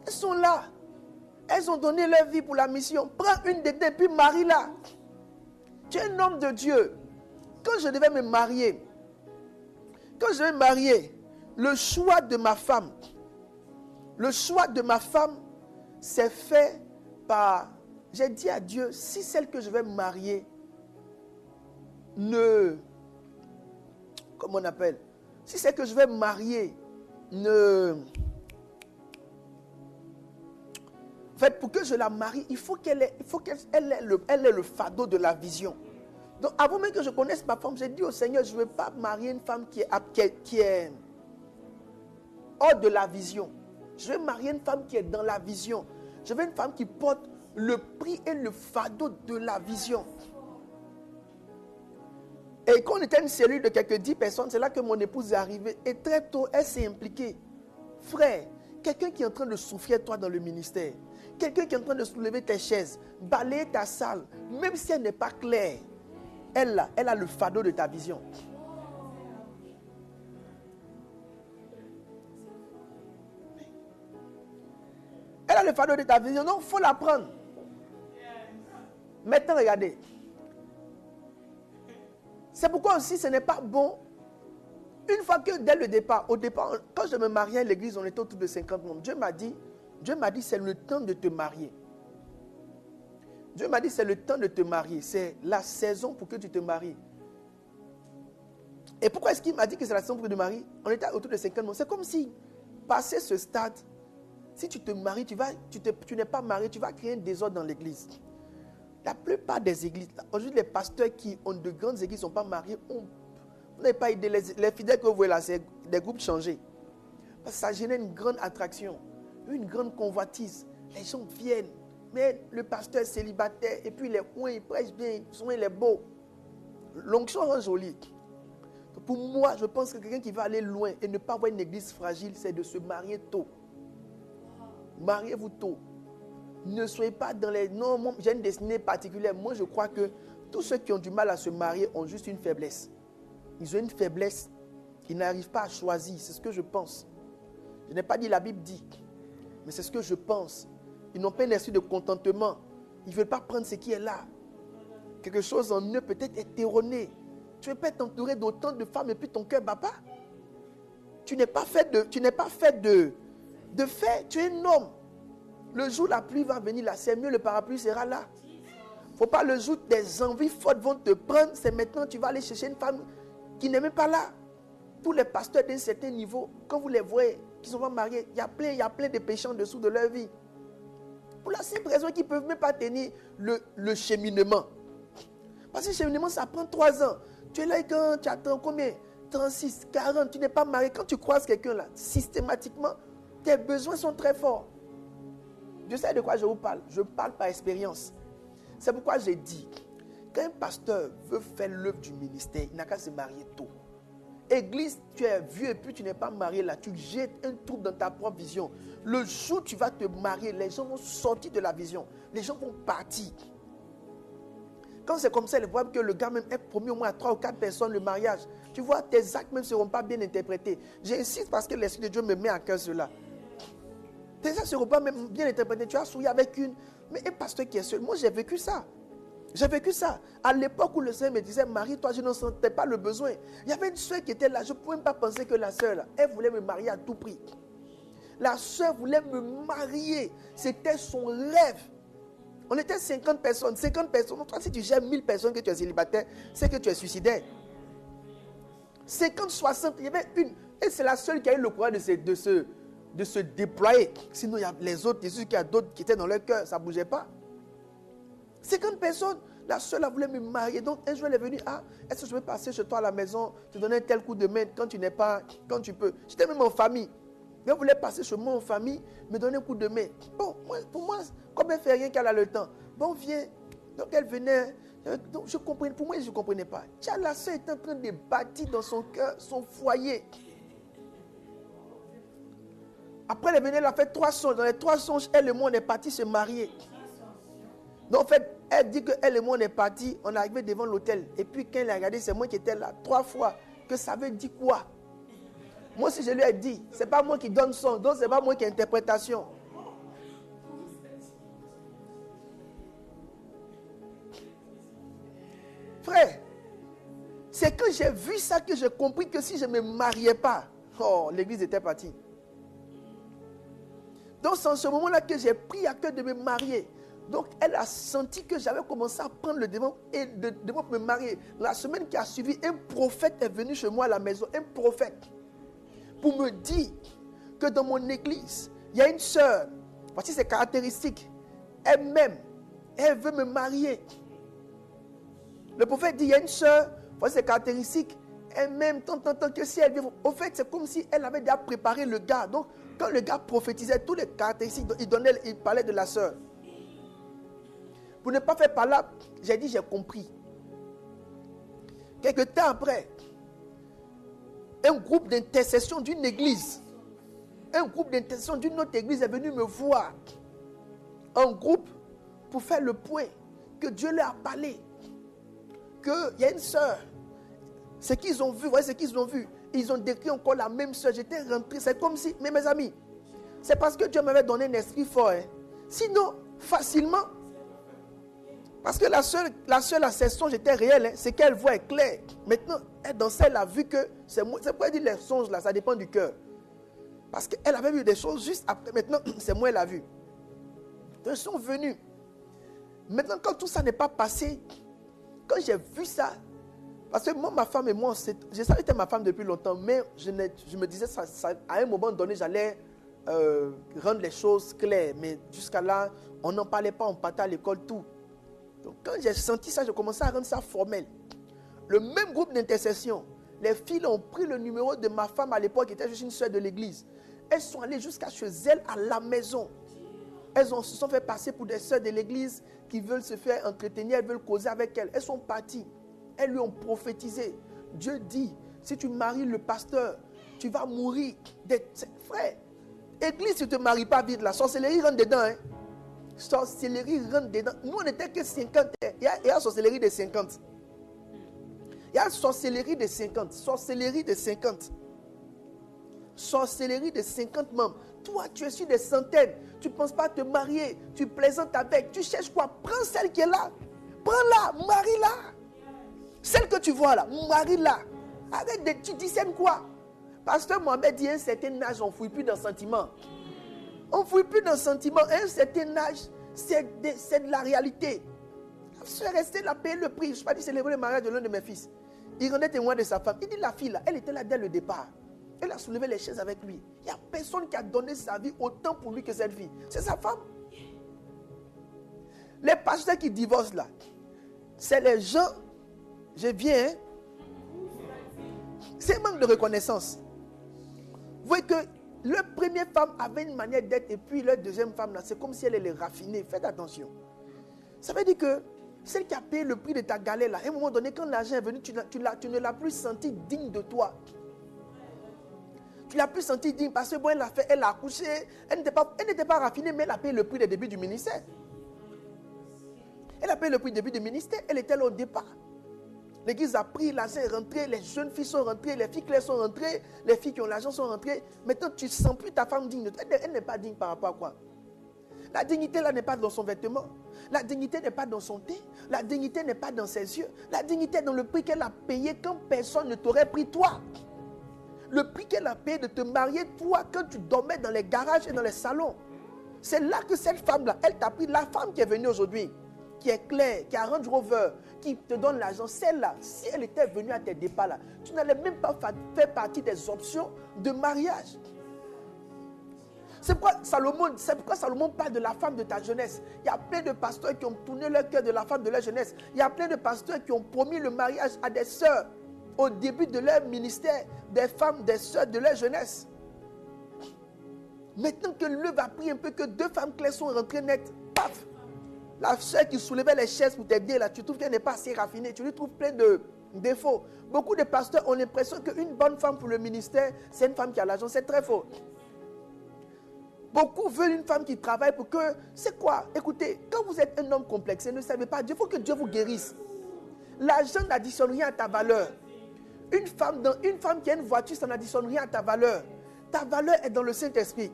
Elles sont là. Elles ont donné leur vie pour la mission. Prends une des deux, puis marie-la. Tu es un homme de Dieu. Quand je devais me marier, le choix de ma femme, s'est fait par... J'ai dit à Dieu, si celle que je vais marier comment on appelle? Si celle que je vais marier en fait, pour que je la marie, il faut qu'elle ait le fardeau de la vision. Donc, avant même que je connaisse ma femme, j'ai dit au Seigneur, je ne veux pas marier une femme qui est hors de la vision. Je veux marier une femme qui est dans la vision. Je veux une femme qui porte le prix et le fardeau de la vision. Et quand on était une cellule de quelques 10 personnes, c'est là que mon épouse est arrivée. Et très tôt, elle s'est impliquée. Frère, quelqu'un qui est en train de souffrir toi dans le ministère, quelqu'un qui est en train de soulever tes chaises, balayer ta salle, même si elle n'est pas claire, elle a le fardeau de ta vision. Elle a le fardeau de ta vision, donc il faut la prendre. Maintenant, regardez. C'est pourquoi aussi ce n'est pas bon. Une fois que dès le départ, quand je me mariais à l'église, on était autour de 50 membres. Dieu m'a dit, c'est le temps de te marier. Dieu m'a dit, c'est le temps de te marier. C'est la saison pour que tu te maries. Et pourquoi est-ce qu'il m'a dit que c'est la saison pour que tu te maries? On était autour de 50 membres. C'est comme si, passé ce stade, si tu te maries, tu n'es pas marié, tu vas créer un désordre dans l'église. La plupart des églises, aujourd'hui les pasteurs qui ont de grandes églises ne sont pas mariés, vous n'avez pas idée, les fidèles que vous voyez là, c'est des groupes changés. Parce que ça génère une grande attraction, une grande convoitise. Les gens viennent, mais le pasteur est célibataire, et puis il prêche bien, il est beau. L'onction rend joli. Donc pour moi, je pense que quelqu'un qui va aller loin et ne pas avoir une église fragile, c'est de se marier tôt. Mariez-vous tôt. Ne soyez pas dans les... Non, j'ai une destinée particulière. Moi, je crois que tous ceux qui ont du mal à se marier ont juste une faiblesse. Ils ont une faiblesse. Ils n'arrivent pas à choisir. C'est ce que je pense. Je n'ai pas dit la Bible dit. Mais c'est ce que je pense. Ils n'ont pas un esprit de contentement. Ils ne veulent pas prendre ce qui est là. Quelque chose en eux peut-être est erroné. Tu ne peux pas t'entourer d'autant de femmes et puis ton cœur ne bat pas. Tu n'es pas fait de fait. Tu es un homme. Le jour où la pluie va venir là, c'est mieux, le parapluie sera là. Il ne faut pas le jour des envies fortes vont te prendre. C'est maintenant tu vas aller chercher une femme qui n'est même pas là. tous les pasteurs d'un certain niveau, quand vous les voyez, qui sont pas mariés, il y a plein de péchés en dessous de leur vie. Pour la simple raison qu'ils ne peuvent même pas tenir le cheminement. Parce que le cheminement, ça prend 3 ans. Tu es là quand tu attends combien? 36, 40, tu n'es pas marié. Quand tu croises quelqu'un là, systématiquement, tes besoins sont très forts. Je sais de quoi je vous parle. Je parle par expérience. C'est pourquoi j'ai dit, quand un pasteur veut faire l'œuvre du ministère, il n'a qu'à se marier tôt. Église, tu es vieux et puis tu n'es pas marié là, tu jettes un trou dans ta propre vision. Le jour où tu vas te marier, les gens vont sortir de la vision. Les gens vont partir. Quand c'est comme ça, ils voient que le gars même est promis au moins à 3 ou 4 personnes le mariage. Tu vois, tes actes même ne seront pas bien interprétés. J'insiste parce que l'Esprit de Dieu me met à cœur cela. Tes actes ne seront pas même bien interprétés. Tu as souri avec une, mais un pasteur qui est seul. Moi, j'ai vécu ça. J'ai vécu ça. À l'époque où le Seigneur me disait, marie-toi, je n'en sentais pas le besoin. Il y avait une soeur qui était là. Je ne pouvais même pas penser que la soeur, là, elle voulait me marier à tout prix. La soeur voulait me marier. C'était son rêve. On était 50 personnes. 50 personnes. Toi, si tu gères 1000 personnes que tu es célibataire, c'est que tu es suicidaire. 50, 60, il y avait une. Et c'est la seule qui a eu le courage de se déployer. Sinon, il y a les autres, il y a d'autres qui étaient dans leur cœur. Ça ne bougeait pas. 50 personnes, la seule elle voulait me marier. Donc un jour elle est venue, est-ce que je peux passer chez toi à la maison, te donner un tel coup de main quand tu n'es pas, quand tu peux. J'étais même en famille. Elle voulait passer chez moi en famille, me donner un coup de main. Bon, pour moi, comme elle ne fait rien qu'elle a le temps. Bon, viens. Donc elle venait. Donc, je comprenais, pour moi, je ne comprenais pas. Tiens, la soeur est en train de bâtir dans son cœur, son foyer. Après elle est venue, elle a fait 3 songes. Dans les 3 songes, elle et moi, on est partis se marier. Donc en fait, elle dit qu'elle et moi on est partis, on est arrivé devant l'hôtel. Et puis quand elle a regardé, c'est moi qui étais là 3 fois. Que ça veut dire quoi? Moi si je lui ai dit, c'est pas moi qui donne son, donc c'est pas moi qui ai interprétation. Frère, c'est quand j'ai vu ça que j'ai compris que si je ne me mariais pas, l'église était partie. Donc c'est en ce moment-là que j'ai pris à cœur de me marier. Donc, elle a senti que j'avais commencé à prendre le devant et devant me marier. La semaine qui a suivi, un prophète est venu chez moi à la maison, un prophète, pour me dire que dans mon église, il y a une sœur, voici ses caractéristiques, elle-même, elle veut me marier. Le prophète dit, il y a une sœur, voici ses caractéristiques, elle-même, tant que si elle vient. Au fait, c'est comme si elle avait déjà préparé le gars. Donc, quand le gars prophétisait, toutes les caractéristiques, il parlait de la sœur. Pour ne pas faire par là, j'ai dit, j'ai compris. Quelque temps après, un groupe d'intercession d'une église, un groupe d'intercession d'une autre église est venu me voir. Un groupe pour faire le point que Dieu leur a parlé. Qu'il y a une sœur. Ce qu'ils ont vu, voyez ce qu'ils ont vu. Ils ont décrit encore la même sœur. J'étais rentré. C'est comme si, mais mes amis, c'est parce que Dieu m'avait donné un esprit fort. Sinon, facilement, parce que la seule assertion, j'étais réelle, c'est qu'elle voit est claire. Maintenant, dans ça, elle a vu que, c'est pourquoi elle dit les songes là, ça dépend du cœur. Parce qu'elle avait vu des choses juste après, maintenant, c'est moi elle a vu. Donc, ils sont venus. Maintenant, quand tout ça n'est pas passé, quand j'ai vu ça, parce que moi, ma femme et moi, je savais que c'était ma femme depuis longtemps, mais je me disais, à un moment donné, j'allais rendre les choses claires. Mais jusqu'à là, on n'en parlait pas, on partait à l'école, tout. Donc quand j'ai senti ça, j'ai commencé à rendre ça formel. Le même groupe d'intercession, les filles ont pris le numéro de ma femme à l'époque, qui était juste une soeur de l'église. Elles sont allées jusqu'à chez elle à la maison. Elles se sont fait passer pour des soeurs de l'église qui veulent se faire entretenir, elles veulent causer avec elle. Elles sont parties. Elles lui ont prophétisé. Dieu dit, si tu maries le pasteur, tu vas mourir. Frère, église, tu ne te maries pas vite. La sorcellerie rentre dedans. Sorcellerie rentre dedans. Nous, on n'était que 50. Il y a la sorcellerie de 50. Il y a la sorcellerie de 50. Sorcellerie de 50. Sorcellerie de 50 membres. Toi, tu es sur des centaines. Tu ne penses pas te marier. Tu plaisantes avec. Tu cherches quoi? Prends celle qui est là. Prends-la. Marie-la. Celle que tu vois là. Marie-la. Arrête de... Tu discernes quoi? Pasteur Mohamed dit à un certain âge, on ne fouille plus dans le sentiment. On ne fouille plus dans le sentiment. À un certain âge, c'est de la réalité. Je suis resté là, payer le prix. Je ne suis pas dit célébrer le mariage de l'un de mes fils. Il rendait témoin de sa femme. Il dit, la fille là, elle était là dès le départ. Elle a soulevé les chaises avec lui. Il n'y a personne qui a donné sa vie autant pour lui que cette fille. C'est sa femme. Les pasteurs qui divorcent là, c'est les gens, je viens, c'est un manque de reconnaissance. Vous voyez que leur première femme avait une manière d'être et puis leur deuxième femme là, c'est comme si elle est raffinée. Faites attention. Ça veut dire que celle qui a payé le prix de ta galère là, à un moment donné, quand l'argent est venu, tu ne l'as plus senti digne de toi. Tu l'as plus senti digne parce que bon, elle a accouché, elle n'était pas raffinée, mais elle a payé le prix des débuts du ministère. Elle a payé le prix du début du ministère, elle était là au départ. L'église a pris, l'argent est rentré, les jeunes filles sont rentrées, les filles claires sont rentrées, les filles qui ont l'argent sont rentrées. Maintenant, tu ne sens plus ta femme digne de toi. Elle n'est pas digne par rapport à quoi? La dignité là n'est pas dans son vêtement. La dignité n'est pas dans son thé. La dignité n'est pas dans ses yeux. La dignité est dans le prix qu'elle a payé quand personne ne t'aurait pris toi. Le prix qu'elle a payé de te marier toi quand tu dormais dans les garages et dans les salons. C'est là que cette femme-là, elle t'a pris. La femme qui est venue aujourd'hui, qui est claire, qui a Range Rover, qui te donne l'argent, celle-là, si elle était venue à tes départs là, tu n'allais même pas faire partie des options de mariage. C'est pourquoi Salomon parle de la femme de ta jeunesse. Il y a plein de pasteurs qui ont tourné leur cœur de la femme de leur jeunesse. Il y a plein de pasteurs qui ont promis le mariage à des sœurs au début de leur ministère, des femmes, des sœurs de leur jeunesse. Maintenant que le va pris un peu, que deux femmes claires sont rentrées nettes, paf! La sœur qui soulevait les chaises pour t'aider là, tu trouves qu'elle n'est pas assez raffinée, tu lui trouves plein de défauts. Beaucoup de pasteurs ont l'impression qu'une bonne femme pour le ministère, c'est une femme qui a l'argent, c'est très faux. Beaucoup veulent une femme qui travaille pour que... C'est quoi? Écoutez, quand vous êtes un homme complexé, ne savez pas, il faut que Dieu vous guérisse. L'argent n'additionne rien à ta valeur. Une femme qui a une voiture, ça n'additionne rien à ta valeur. Ta valeur est dans le Saint-Esprit.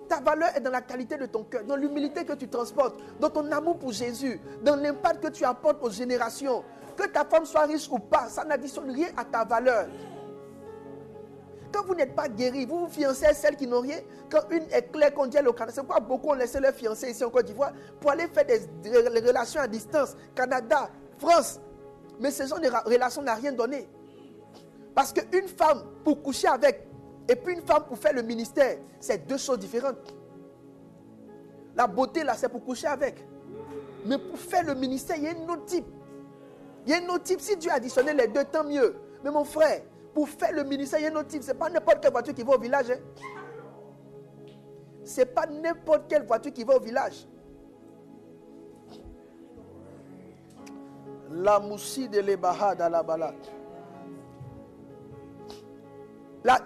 Ta valeur est dans la qualité de ton cœur, dans l'humilité que tu transportes, dans ton amour pour Jésus, dans l'impact que tu apportes aux générations. Que ta femme soit riche ou pas, ça n'additionne rien à ta valeur. Quand vous n'êtes pas guéri, vous vous fiancez à celles qui n'ont rien. Quand une est claire qu'on dit au Canada, c'est pourquoi beaucoup ont laissé leur fiancé ici en Côte d'Ivoire pour aller faire des relations à distance. Canada, France. Mais ce genre de relations n'a rien donné. Parce qu'une femme pour coucher avec et puis une femme pour faire le ministère, c'est deux choses différentes. La beauté là, c'est pour coucher avec. Mais pour faire le ministère, il y a un autre type. Il y a un autre type. Si Dieu a additionné les deux, tant mieux. Mais mon frère, pour faire le ministère, il y a un autre type. Ce n'est pas n'importe quelle voiture qui va au village. Hein. Ce n'est pas n'importe quelle voiture qui va au village. La moussi de l'Ebaha dans la balade.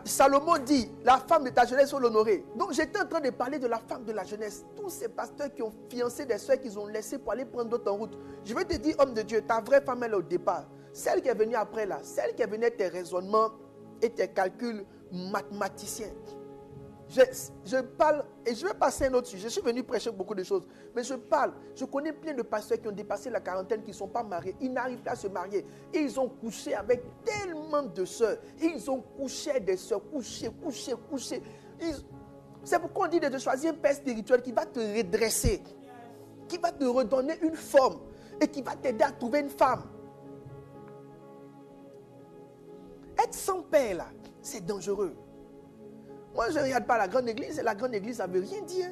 Salomon dit, la femme de ta jeunesse, faut l'honorer. Donc j'étais en train de parler de la femme de la jeunesse. Tous ces pasteurs qui ont fiancé des soeurs qu'ils ont laissées pour aller prendre d'autres en route. Je veux te dire, homme de Dieu, ta vraie femme, elle est au départ. Celle qui est venue après là, celle qui est venue tes raisonnements et tes calculs mathématiciens. Je parle, et je vais passer à un autre sujet. Je suis venu prêcher beaucoup de choses. Mais je connais plein de pasteurs qui ont dépassé la quarantaine, qui ne sont pas mariés. Ils n'arrivent pas à se marier. Et ils ont couché avec tellement de sœurs. Ils ont couché des sœurs, couché. C'est pourquoi on dit de choisir un père spirituel qui va te redresser, qui va te redonner une forme et qui va t'aider à trouver une femme. Être sans père là, c'est dangereux. Moi, je ne regarde pas la grande église, et la grande église, ça ne veut rien dire.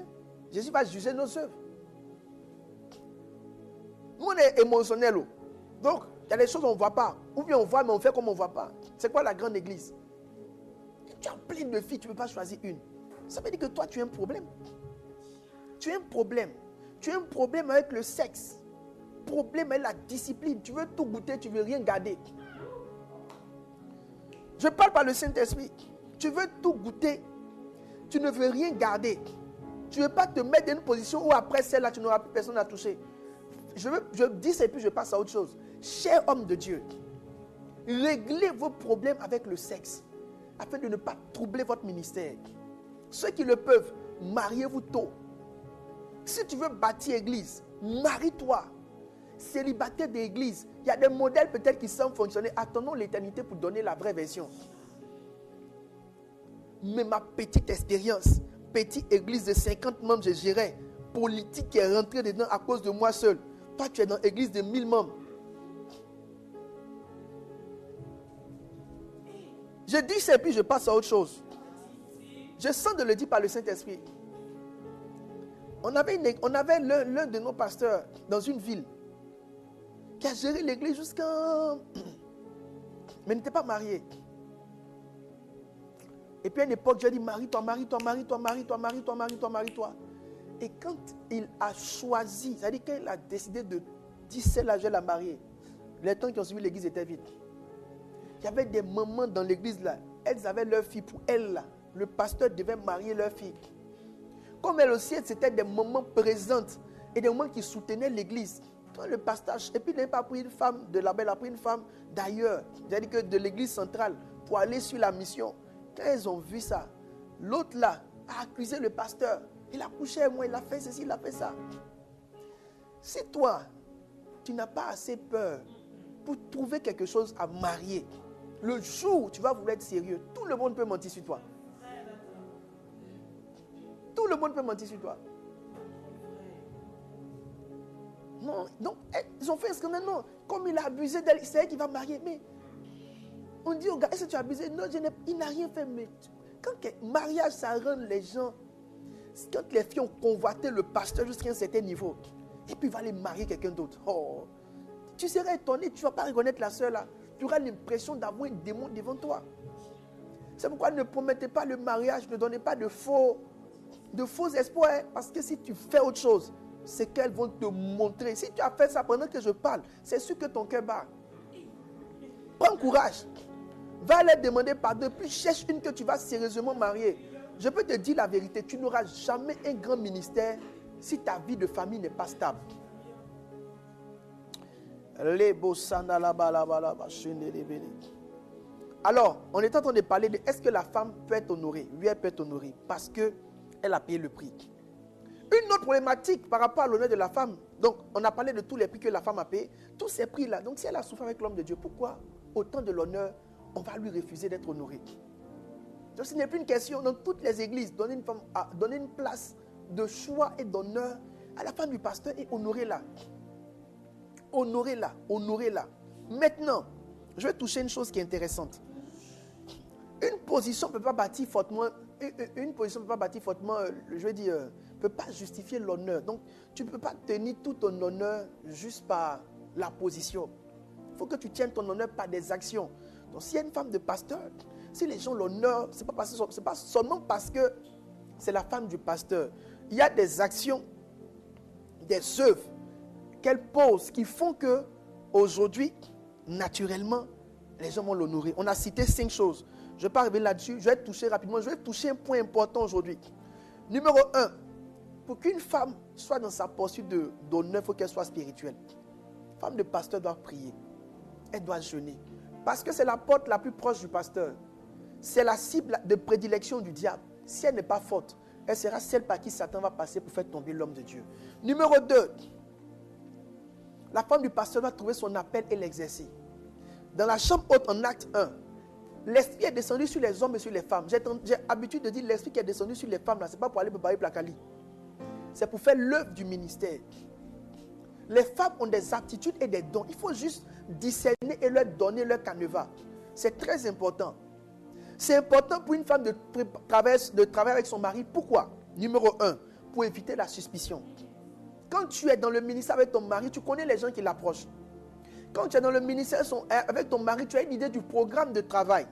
Jésus va juger nos œuvres. Nous, on est émotionnel. Donc, il y a des choses qu'on ne voit pas. Ou bien on voit, mais on fait comme on ne voit pas. C'est quoi la grande église? Tu as plein de filles, tu ne peux pas choisir une. Ça veut dire que toi, tu as un problème. Tu as un problème. Tu as un problème avec le sexe. Problème avec la discipline. Tu veux tout goûter, tu ne veux rien garder. Je parle par le Saint-Esprit. Tu veux tout goûter, tu ne veux rien garder. Tu ne veux pas te mettre dans une position où après celle-là, tu n'auras plus personne à toucher. Je dis ça et puis je passe à autre chose. Cher homme de Dieu, réglez vos problèmes avec le sexe afin de ne pas troubler votre ministère. Ceux qui le peuvent, mariez-vous tôt. Si tu veux bâtir église, marie-toi. Célibataire d'église, il y a des modèles peut-être qui semblent fonctionner. Attendons l'éternité pour donner la vraie version. Mais ma petite expérience, petite église de 50 membres, je gérais, politique qui est rentrée dedans à cause de moi seul. Toi, tu es dans l'église de 1000 membres. Je dis ça et puis je passe à autre chose. Je sens de le dire par le Saint-Esprit. On avait l'un de nos pasteurs dans une ville qui a géré l'église jusqu'à... Mais n'était pas marié. Et puis à une époque, j'ai dit, marie-toi, marie-toi, marie-toi, marie-toi, marie-toi, marie-toi, marie-toi. Et quand il a choisi, c'est-à-dire qu'il a décidé de dire celle-là, je vais la marier, les temps qui ont suivi l'église étaient vides. Il y avait des mamans dans l'église là, elles avaient leur fille pour elles là. Le pasteur devait marier leur fille. Comme elle aussi, c'était des mamans présentes et des mamans qui soutenaient l'église. Quand le pasteur, et puis il n'a pas pris une femme de là-bas, il a pris une femme d'ailleurs, c'est-à-dire que de l'église centrale, pour aller sur la mission. Quand ils ont vu ça, l'autre là a accusé le pasteur. Il a couché avec moi, il a fait ceci, il a fait ça. Si toi, tu n'as pas assez peur pour trouver quelque chose à marier, le jour où tu vas vouloir être sérieux, tout le monde peut mentir sur toi. Tout le monde peut mentir sur toi. Non, donc ils ont fait un scandale. Non, comme il a abusé d'elle, c'est elle qui va marier. Mais on dit au gars, est-ce que tu as abusé? Non, il n'a rien fait. Mais quand mariage, ça rend les gens. Quand les filles ont convoité le pasteur jusqu'à un certain niveau, et puis il va aller marier quelqu'un d'autre. Oh, tu serais étonné, tu ne vas pas reconnaître la soeur là. Tu auras l'impression d'avoir un démon devant toi. C'est pourquoi ne promettez pas le mariage, ne donnez pas de faux espoirs. Parce que si tu fais autre chose, c'est qu'elles vont te montrer. Si tu as fait ça pendant que je parle, c'est sûr que ton cœur bat. Prends courage. Va leur demander pardon, puis cherche une que tu vas sérieusement marier. Je peux te dire la vérité, tu n'auras jamais un grand ministère si ta vie de famille n'est pas stable. Alors, on est en train de parler de est-ce que la femme peut être honorée? Oui, elle peut être honorée parce qu'elle a payé le prix. Une autre problématique par rapport à l'honneur de la femme, donc on a parlé de tous les prix que la femme a payés, tous ces prix-là, donc si elle a souffert avec l'homme de Dieu, pourquoi autant de l'honneur, on va lui refuser d'être honorée? Donc ce n'est plus une question, dans toutes les églises, donner une place de choix et d'honneur à la femme du pasteur et honorez-la. Honorez-la, honorez-la. Maintenant, je vais toucher une chose qui est intéressante. Une position ne peut pas bâtir fortement, je veux dire, ne peut pas justifier l'honneur. Donc, tu ne peux pas tenir tout ton honneur juste par la position. Il faut que tu tiennes ton honneur par des actions. Donc, s'il y a une femme de pasteur, si les gens l'honorent, ce n'est pas seulement parce que c'est la femme du pasteur. Il y a des actions, des œuvres qu'elle pose qui font que aujourd'hui, naturellement, les gens vont l'honorer. On a cité 5 choses. Je ne vais pas revenir là-dessus. Je vais toucher rapidement. Je vais toucher un point important aujourd'hui. Numéro 1. Pour qu'une femme soit dans sa poursuite d'honneur, il faut qu'elle soit spirituelle. Une femme de pasteur doit prier. Elle doit jeûner. Parce que c'est la porte la plus proche du pasteur. C'est la cible de prédilection du diable. Si elle n'est pas forte, elle sera celle par qui Satan va passer pour faire tomber l'homme de Dieu. Numéro 2. La femme du pasteur doit trouver son appel et l'exercer. Dans la chambre haute, en acte 1, l'esprit est descendu sur les hommes et sur les femmes. J'ai l'habitude de dire l'esprit qui est descendu sur les femmes, là, ce n'est pas pour aller préparer Placali. C'est pour faire l'œuvre du ministère. Les femmes ont des aptitudes et des dons. Il faut juste discerner et leur donner leur canevas. C'est très important. C'est important pour une femme de travailler avec son mari. Pourquoi? Numéro 1, pour éviter la suspicion. Quand tu es dans le ministère avec ton mari, tu connais les gens qui l'approchent. Quand tu es dans le ministère avec ton mari, tu as une idée du programme de travail.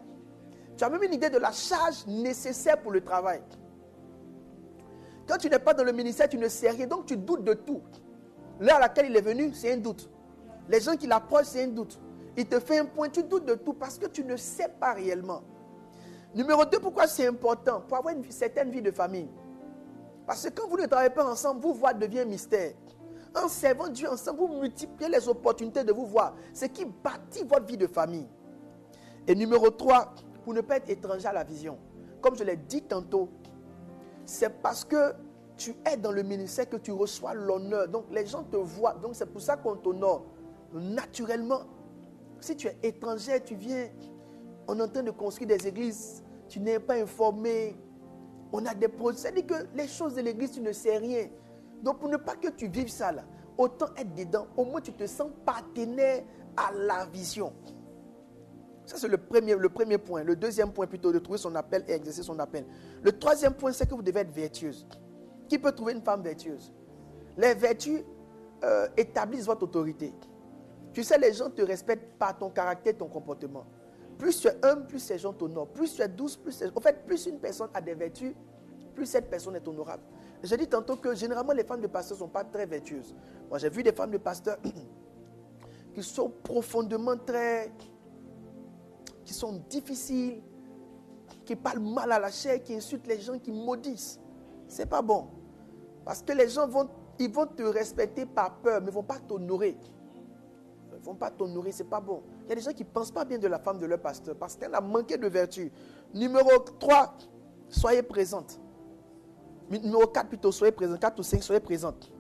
Tu as même une idée de la charge nécessaire pour le travail. Quand tu n'es pas dans le ministère, tu ne sais rien, donc tu doutes de tout. L'heure à laquelle il est venu, c'est un doute. Les gens qui l'approchent, c'est un doute. Il te fait un point, tu doutes de tout parce que tu ne sais pas réellement. Numéro 2, pourquoi c'est important? Pour avoir une certaine vie de famille. Parce que quand vous ne travaillez pas ensemble, vous voir devient un mystère. En servant Dieu ensemble, vous multipliez les opportunités de vous voir. Ce qui bâtit votre vie de famille. Et numéro 3, pour ne pas être étranger à la vision. Comme je l'ai dit tantôt, c'est parce que tu es dans le ministère que tu reçois l'honneur. Donc les gens te voient. Donc c'est pour ça qu'on t'honore. Naturellement, si tu es étranger, tu viens, on est en train de construire des églises, tu n'es pas informé. On a des projets. C'est-à-dire que les choses de l'église, tu ne sais rien. Donc pour ne pas que tu vives ça là, autant être dedans. Au moins tu te sens partenaire à la vision. Ça, c'est le premier point. Le deuxième point, plutôt, de trouver son appel et exercer son appel. Le troisième point, c'est que vous devez être vertueuse. Qui peut trouver une femme vertueuse? Les vertus établissent votre autorité. Tu sais, les gens te respectent par ton caractère, ton comportement. Plus tu es humble, plus ces gens t'honorent. Plus tu es douce, plus une personne a des vertus, plus cette personne est honorable. J'ai dit tantôt que généralement les femmes de pasteurs ne sont pas très vertueuses. Moi j'ai vu des femmes de pasteurs qui sont profondément qui sont difficiles, qui parlent mal à la chair, qui insultent les gens, qui maudissent. C'est pas bon. Parce que les gens vont te respecter par peur, mais ils ne vont pas t'honorer. Ils ne vont pas t'honorer, c'est pas bon. Il y a des gens qui ne pensent pas bien de la femme de leur pasteur parce qu'elle a manqué de vertu. Numéro 3, soyez présente. Numéro 4 plutôt, soyez présente. 4 ou 5, soyez présente.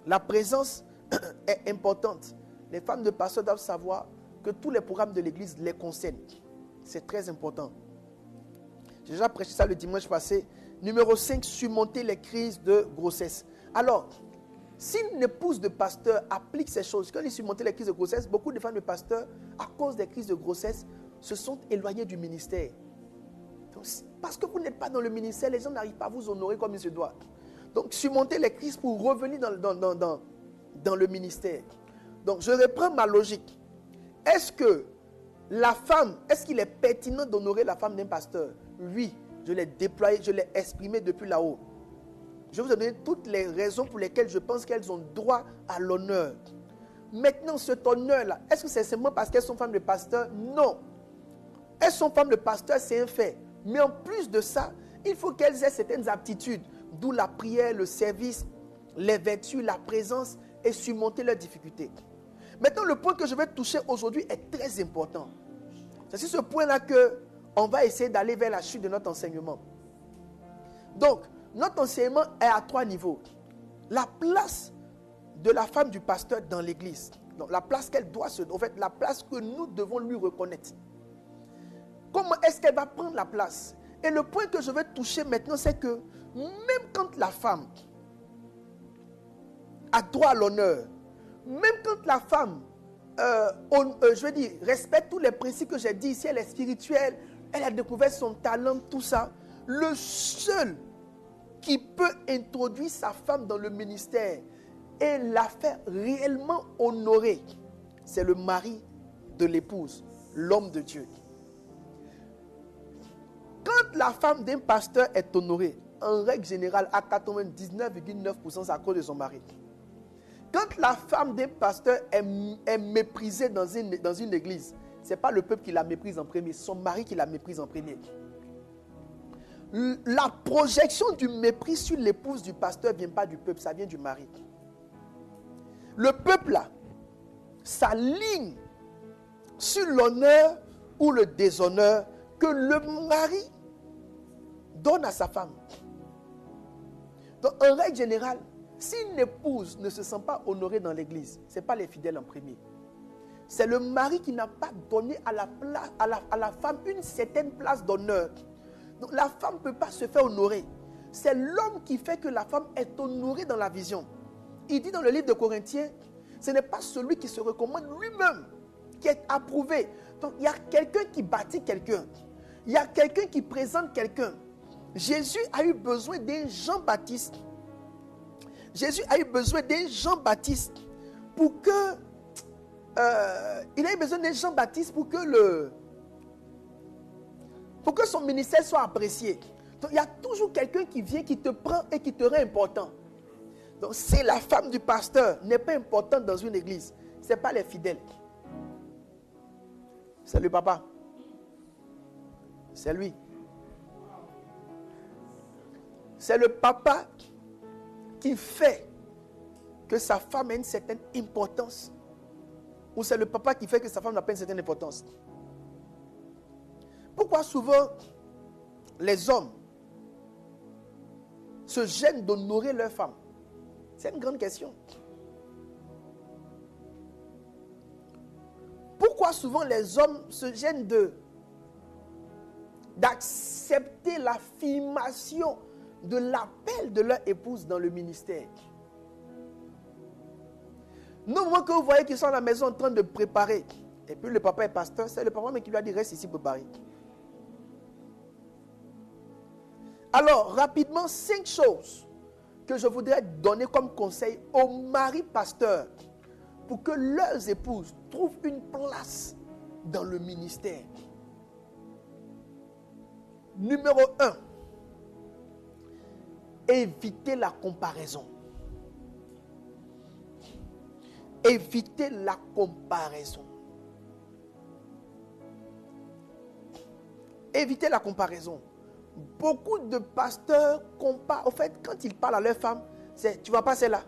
La présence est importante. Les femmes de pasteurs doivent savoir que tous les programmes de l'église les concernent. C'est très important. J'ai déjà prêché ça le dimanche passé. Numéro 5, surmonter les crises de grossesse. Alors, si une épouse de pasteur applique ces choses, quand il surmonte les crises de grossesse, beaucoup de femmes de pasteurs, à cause des crises de grossesse, se sont éloignées du ministère. Donc, parce que vous n'êtes pas dans le ministère, les gens n'arrivent pas à vous honorer comme il se doit. Donc, surmonter les crises pour revenir dans le ministère. Donc, je reprends ma logique. Est-ce qu'il est pertinent d'honorer la femme d'un pasteur? Oui, je l'ai déployé, je l'ai exprimé depuis là-haut. Je vais vous donner toutes les raisons pour lesquelles je pense qu'elles ont droit à l'honneur. Maintenant, cet honneur-là, est-ce que c'est seulement parce qu'elles sont femmes de pasteur? Non. Elles sont femmes de pasteur, c'est un fait. Mais en plus de ça, il faut qu'elles aient certaines aptitudes, d'où la prière, le service, les vertus, la présence et surmonter leurs difficultés. Maintenant, le point que je vais toucher aujourd'hui est très important. C'est sur ce point-là qu'on va essayer d'aller vers la chute de notre enseignement. Donc, notre enseignement est à 3 niveaux. La place de la femme du pasteur dans l'église. Donc, la place qu'elle doit en fait, la place que nous devons lui reconnaître. Comment est-ce qu'elle va prendre la place? Et le point que je vais toucher maintenant, c'est que même quand la femme a droit à l'honneur, même quand la femme, respecte tous les principes que j'ai dit ici, elle est spirituelle, elle a découvert son talent, tout ça, le seul qui peut introduire sa femme dans le ministère et la faire réellement honorer, c'est le mari de l'épouse, l'homme de Dieu. Quand la femme d'un pasteur est honorée, en règle générale, à 99,9%, c'est à cause de son mari. Quand la femme d'un pasteur est méprisée dans une église, ce n'est pas le peuple qui la méprise en premier, c'est son mari qui la méprise en premier. La projection du mépris sur l'épouse du pasteur ne vient pas du peuple, ça vient du mari. Le peuple là s'aligne sur l'honneur ou le déshonneur que le mari donne à sa femme. Donc en règle générale, si une épouse ne se sent pas honorée dans l'église, ce n'est pas les fidèles en premier. C'est le mari qui n'a pas donné à la femme une certaine place d'honneur. Donc la femme ne peut pas se faire honorer. C'est l'homme qui fait que la femme est honorée dans la vision. Il dit dans le livre de Corinthiens, ce n'est pas celui qui se recommande lui-même qui est approuvé. Donc il y a quelqu'un qui bâtit quelqu'un. Il y a quelqu'un qui présente quelqu'un. Jésus a eu besoin d'un Jean-Baptiste. Jésus a eu besoin d'un Jean-Baptiste pour que... il a eu besoin d'un Jean-Baptiste pour que son ministère soit apprécié. Donc il y a toujours quelqu'un qui vient, qui te prend et qui te rend important. Donc si la femme du pasteur n'est pas importante dans une église, ce n'est pas les fidèles. C'est le papa. C'est lui. C'est le papa qui fait que sa femme ait une certaine importance. Ou c'est le papa qui fait que sa femme n'a pas une certaine importance. Pourquoi souvent les hommes se gênent d'honorer leur femme? C'est une grande question. Pourquoi souvent les hommes se gênent d'accepter l'affirmation de l'appel de leur épouse dans le ministère? Non, moi que vous voyez qu'ils sont à la maison en train de préparer, Et puis le papa est pasteur, c'est le papa mais qui lui a dit reste ici pour Paris. Alors, rapidement, 5 choses que je voudrais donner comme conseil aux maris pasteurs pour que leurs épouses trouvent une place dans le ministère. Numéro 1, évitez la comparaison. Évitez la comparaison. Évitez la comparaison. Beaucoup de pasteurs comparent. En fait, quand ils parlent à leur femme, c'est tu vois pas celle-là.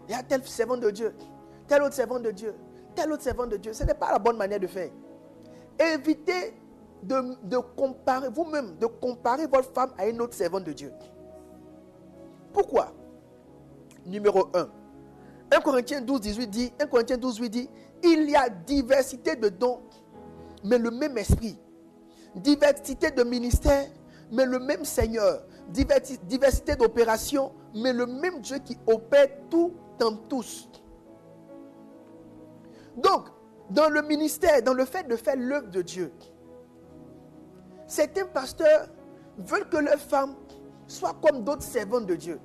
Il y a tel servant de Dieu, tel autre servant de Dieu, tel autre servant de Dieu. Ce n'est pas la bonne manière de faire. Évitez de comparer vous-même, de comparer votre femme à une autre servante de Dieu. Pourquoi? Numéro 1. 1 Corinthiens 12, 18 dit, 1 Corinthiens 12, 8 dit, il y a diversité de dons, mais le même esprit. Diversité de ministères, mais le même Seigneur. Diversité d'opérations, mais le même Dieu qui opère tout en tous. Donc, dans le ministère, dans le fait de faire l'œuvre de Dieu, certains pasteurs veulent que leur femme soit comme d'autres servantes de Dieu.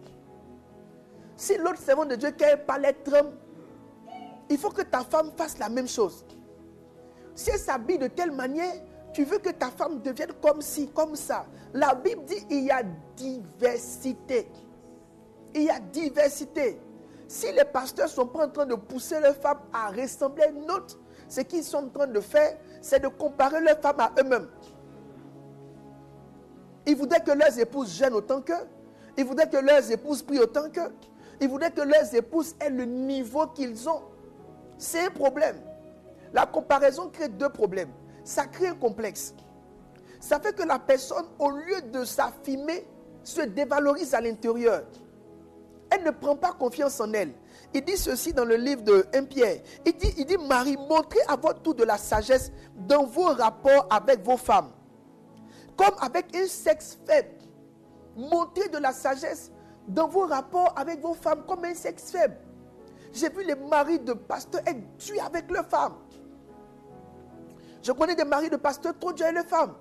Si l'autre servante de Dieu qu'elle parle être homme, il faut que ta femme fasse la même chose. Si elle s'habille de telle manière, tu veux que ta femme devienne comme ci, comme ça. La Bible dit il y a diversité. Il y a diversité. Si les pasteurs ne sont pas en train de pousser leurs femmes à ressembler à une autre, ce qu'ils sont en train de faire, c'est de comparer leurs femmes à eux-mêmes. Ils voudraient que leurs épouses jeûnent autant qu'eux. Ils voudraient que leurs épouses prient autant qu'eux. Ils voudraient que leurs épouses aient le niveau qu'ils ont. C'est un problème. La comparaison crée 2 problèmes. Ça crée un complexe. Ça fait que la personne, au lieu de s'affirmer, se dévalorise à l'intérieur. Elle ne prend pas confiance en elle. Il dit ceci dans le livre de 1 Pierre. Il dit, Marie, montrez à votre tour de la sagesse dans vos rapports avec vos femmes. Comme avec un sexe faible. Montrez de la sagesse dans vos rapports avec vos femmes comme un sexe faible. J'ai vu les maris de pasteurs être durs avec leurs femmes. Je connais des maris de pasteurs trop durs avec leurs femmes.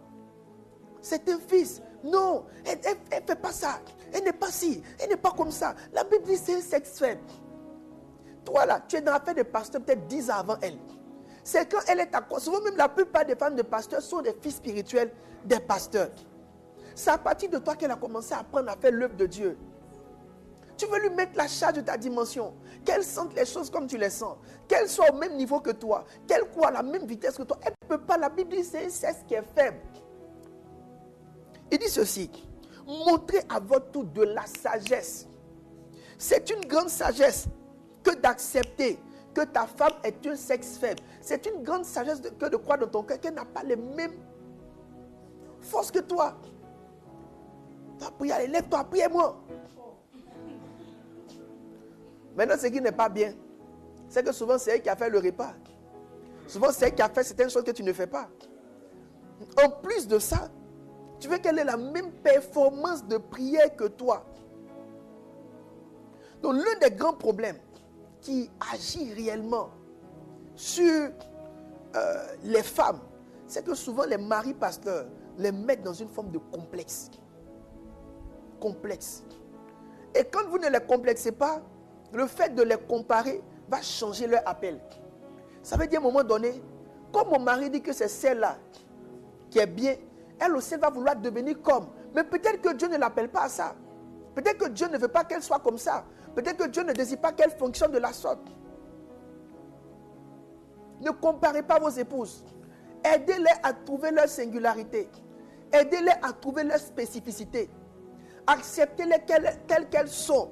C'est un fils. Non, elle ne fait pas ça. Elle n'est pas ci, elle n'est pas comme ça. La Bible dit c'est un sexe faible. Toi là, tu es dans l'affaire de pasteur peut-être 10 ans avant elle. C'est quand elle est à quoi. Souvent même la plupart des femmes de pasteurs sont des filles spirituelles des pasteurs. C'est à partir de toi qu'elle a commencé à apprendre à faire l'œuvre de Dieu. Tu veux lui mettre la charge de ta dimension. Qu'elle sente les choses comme tu les sens. Qu'elle soit au même niveau que toi. Qu'elle court à la même vitesse que toi. Elle ne peut pas. La Bible dit c'est un sexe qui est faible. Il dit ceci. Montrez à votre tour de la sagesse. C'est une grande sagesse que d'accepter que ta femme est un sexe faible. C'est une grande sagesse que de croire dans ton cœur qu'elle n'a pas les mêmes forces que toi. Toi, prie, allez, lève-toi, priez-moi. Maintenant, ce qui n'est pas bien, c'est que souvent, c'est elle qui a fait le repas. Souvent, c'est elle qui a fait certaines choses que tu ne fais pas. En plus de ça, tu veux qu'elle ait la même performance de prière que toi. Donc, l'un des grands problèmes qui agit réellement sur les femmes, c'est que souvent, les maris pasteurs les mettent dans une forme de complexe. Complexe. Et quand vous ne les complexez pas, le fait de les comparer va changer leur appel. Ça veut dire à un moment donné, comme mon mari dit que c'est celle-là qui est bien, elle aussi va vouloir devenir comme. Mais peut-être que Dieu ne l'appelle pas à ça. Peut-être que Dieu ne veut pas qu'elle soit comme ça. Peut-être que Dieu ne désire pas qu'elle fonctionne de la sorte. Ne comparez pas vos épouses. Aidez-les à trouver leur singularité. Aidez-les à trouver leur spécificité. Acceptez-les telles qu'elles sont.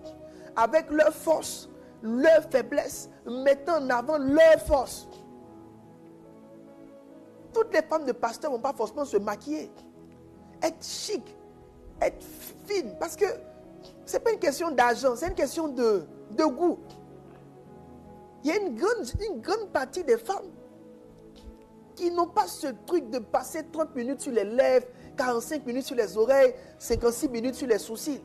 Avec leurs forces, leurs faiblesses, mettant en avant leurs forces. Toutes les femmes de pasteurs ne vont pas forcément se maquiller. Être chic, être fine. Parce que ce n'est pas une question d'argent, c'est une question de goût. Il y a une grande partie des femmes qui n'ont pas ce truc de passer 30 minutes sur les lèvres, 45 minutes sur les oreilles, 56 minutes sur les sourcils.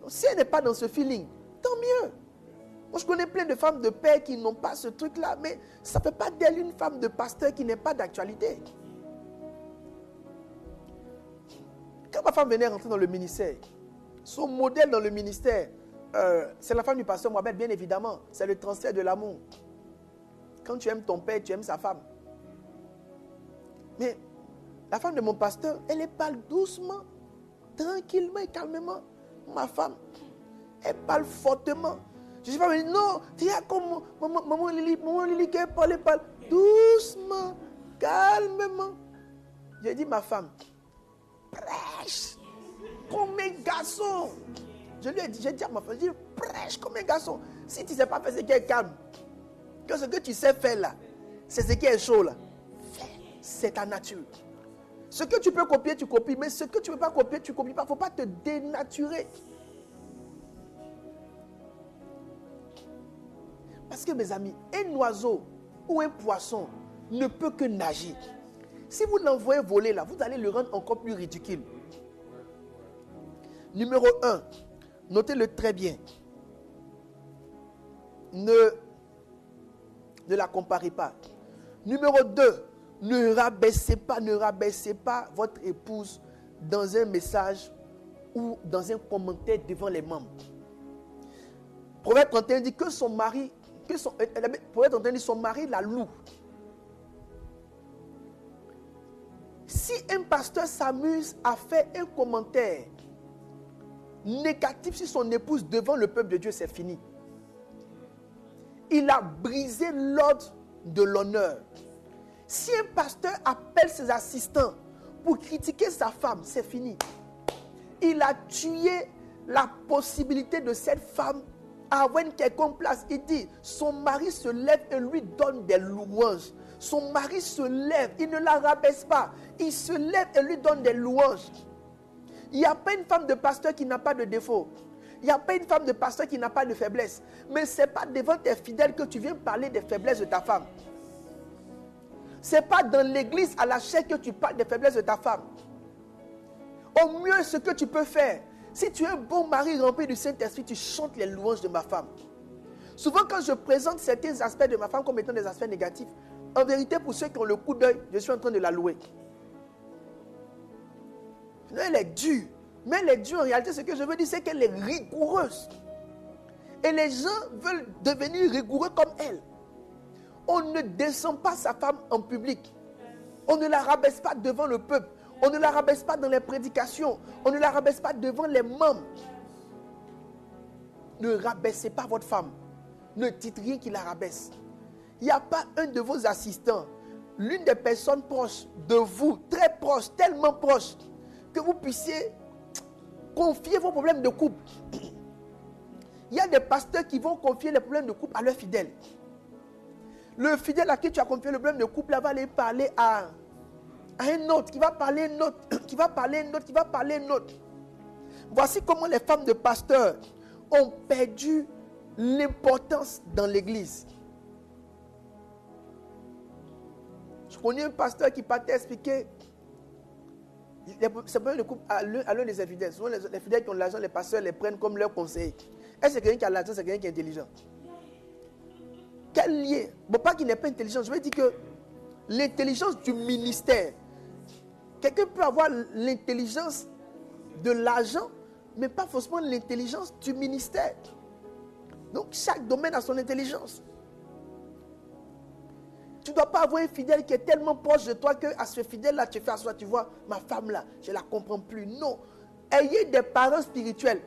Si elle n'est pas dans ce feeling, tant mieux. Moi, je connais plein de femmes de père qui n'ont pas ce truc-là, mais ça ne fait pas d'elle une femme de pasteur qui n'est pas d'actualité. Quand ma femme venait rentrer dans le ministère, son modèle dans le ministère, c'est la femme du pasteur Mohamed, bien évidemment. C'est le transfert de l'amour. Quand tu aimes ton père, tu aimes sa femme. Mais la femme de mon pasteur, elle parle doucement, tranquillement et calmement. Ma femme, elle parle fortement. Je ne suis pas venu, non, tu as comme maman Lily qui parle doucement, calmement. J'ai dit, ma femme, prêche comme un garçon. Je lui ai dit, j'ai dit à ma femme, prêche comme un garçon. Si tu ne sais pas faire ce qui est calme, que ce que tu sais faire là, c'est ce qui est chaud là. Fais, c'est ta nature. Ce que tu peux copier, tu copies. Mais ce que tu ne peux pas copier, tu ne copies pas. Il ne faut pas te dénaturer. Parce que mes amis, un oiseau ou un poisson ne peut que nager. Si vous l'envoyez voler là, vous allez le rendre encore plus ridicule. Numéro 1, notez-le très bien. Ne la comparez pas. Numéro 2, ne rabaissez pas votre épouse dans un message ou dans un commentaire devant les membres. Proverbe 31 dit que son mari, Proverbe 31 dit son mari la loue. Si un pasteur s'amuse à faire un commentaire négatif sur son épouse devant le peuple de Dieu, c'est fini. Il a brisé l'ordre de l'honneur. Si un pasteur appelle ses assistants pour critiquer sa femme, c'est fini. Il a tué la possibilité de cette femme à avoir une quelconque place. Il dit, son mari se lève et lui donne des louanges. Son mari se lève, il ne la rabaisse pas. Il se lève et lui donne des louanges. Il n'y a pas une femme de pasteur qui n'a pas de défaut. Il n'y a pas une femme de pasteur qui n'a pas de faiblesse. Mais ce n'est pas devant tes fidèles que tu viens parler des faiblesses de ta femme. Ce n'est pas dans l'église à la chair que tu parles des faiblesses de ta femme. Au mieux, ce que tu peux faire, si tu es un bon mari rempli du Saint-Esprit, tu chantes les louanges de ma femme. Souvent, quand je présente certains aspects de ma femme comme étant des aspects négatifs, en vérité, pour ceux qui ont le coup d'œil, je suis en train de la louer. Non, elle est dure. Mais elle est dure en réalité, ce que je veux dire, c'est qu'elle est rigoureuse. Et les gens veulent devenir rigoureux comme elle. On ne descend pas sa femme en public. On ne la rabaisse pas devant le peuple. On ne la rabaisse pas dans les prédications. On ne la rabaisse pas devant les membres. Ne rabaissez pas votre femme. Ne dites rien qui la rabaisse. Il n'y a pas un de vos assistants, l'une des personnes proches de vous, très proche, tellement proche, que vous puissiez confier vos problèmes de couple. Il y a des pasteurs qui vont confier les problèmes de couple à leurs fidèles. Le fidèle à qui tu as confié le problème de couple, là, va aller parler à un autre, qui va parler à un autre, qui va parler à un autre, qui va parler à un autre. Voici comment les femmes de pasteurs ont perdu l'importance dans l'église. Je connais un pasteur qui partait expliquer c'est problèmes de couple à l'un des infidèles. Souvent les fidèles qui ont de l'argent, les pasteurs les prennent comme leur conseiller. Est-ce que c'est quelqu'un qui a l'argent, c'est quelqu'un qui est intelligent? Quel lien? Bon, pas qu'il n'est pas intelligent. Je veux dire que l'intelligence du ministère, quelqu'un peut avoir l'intelligence de l'argent, mais pas forcément l'intelligence du ministère. Donc, chaque domaine a son intelligence. Tu ne dois pas avoir un fidèle qui est tellement proche de toi qu'à ce fidèle-là, tu fais asseoir, tu vois, ma femme-là, je ne la comprends plus. Non. Ayez des parents spirituels.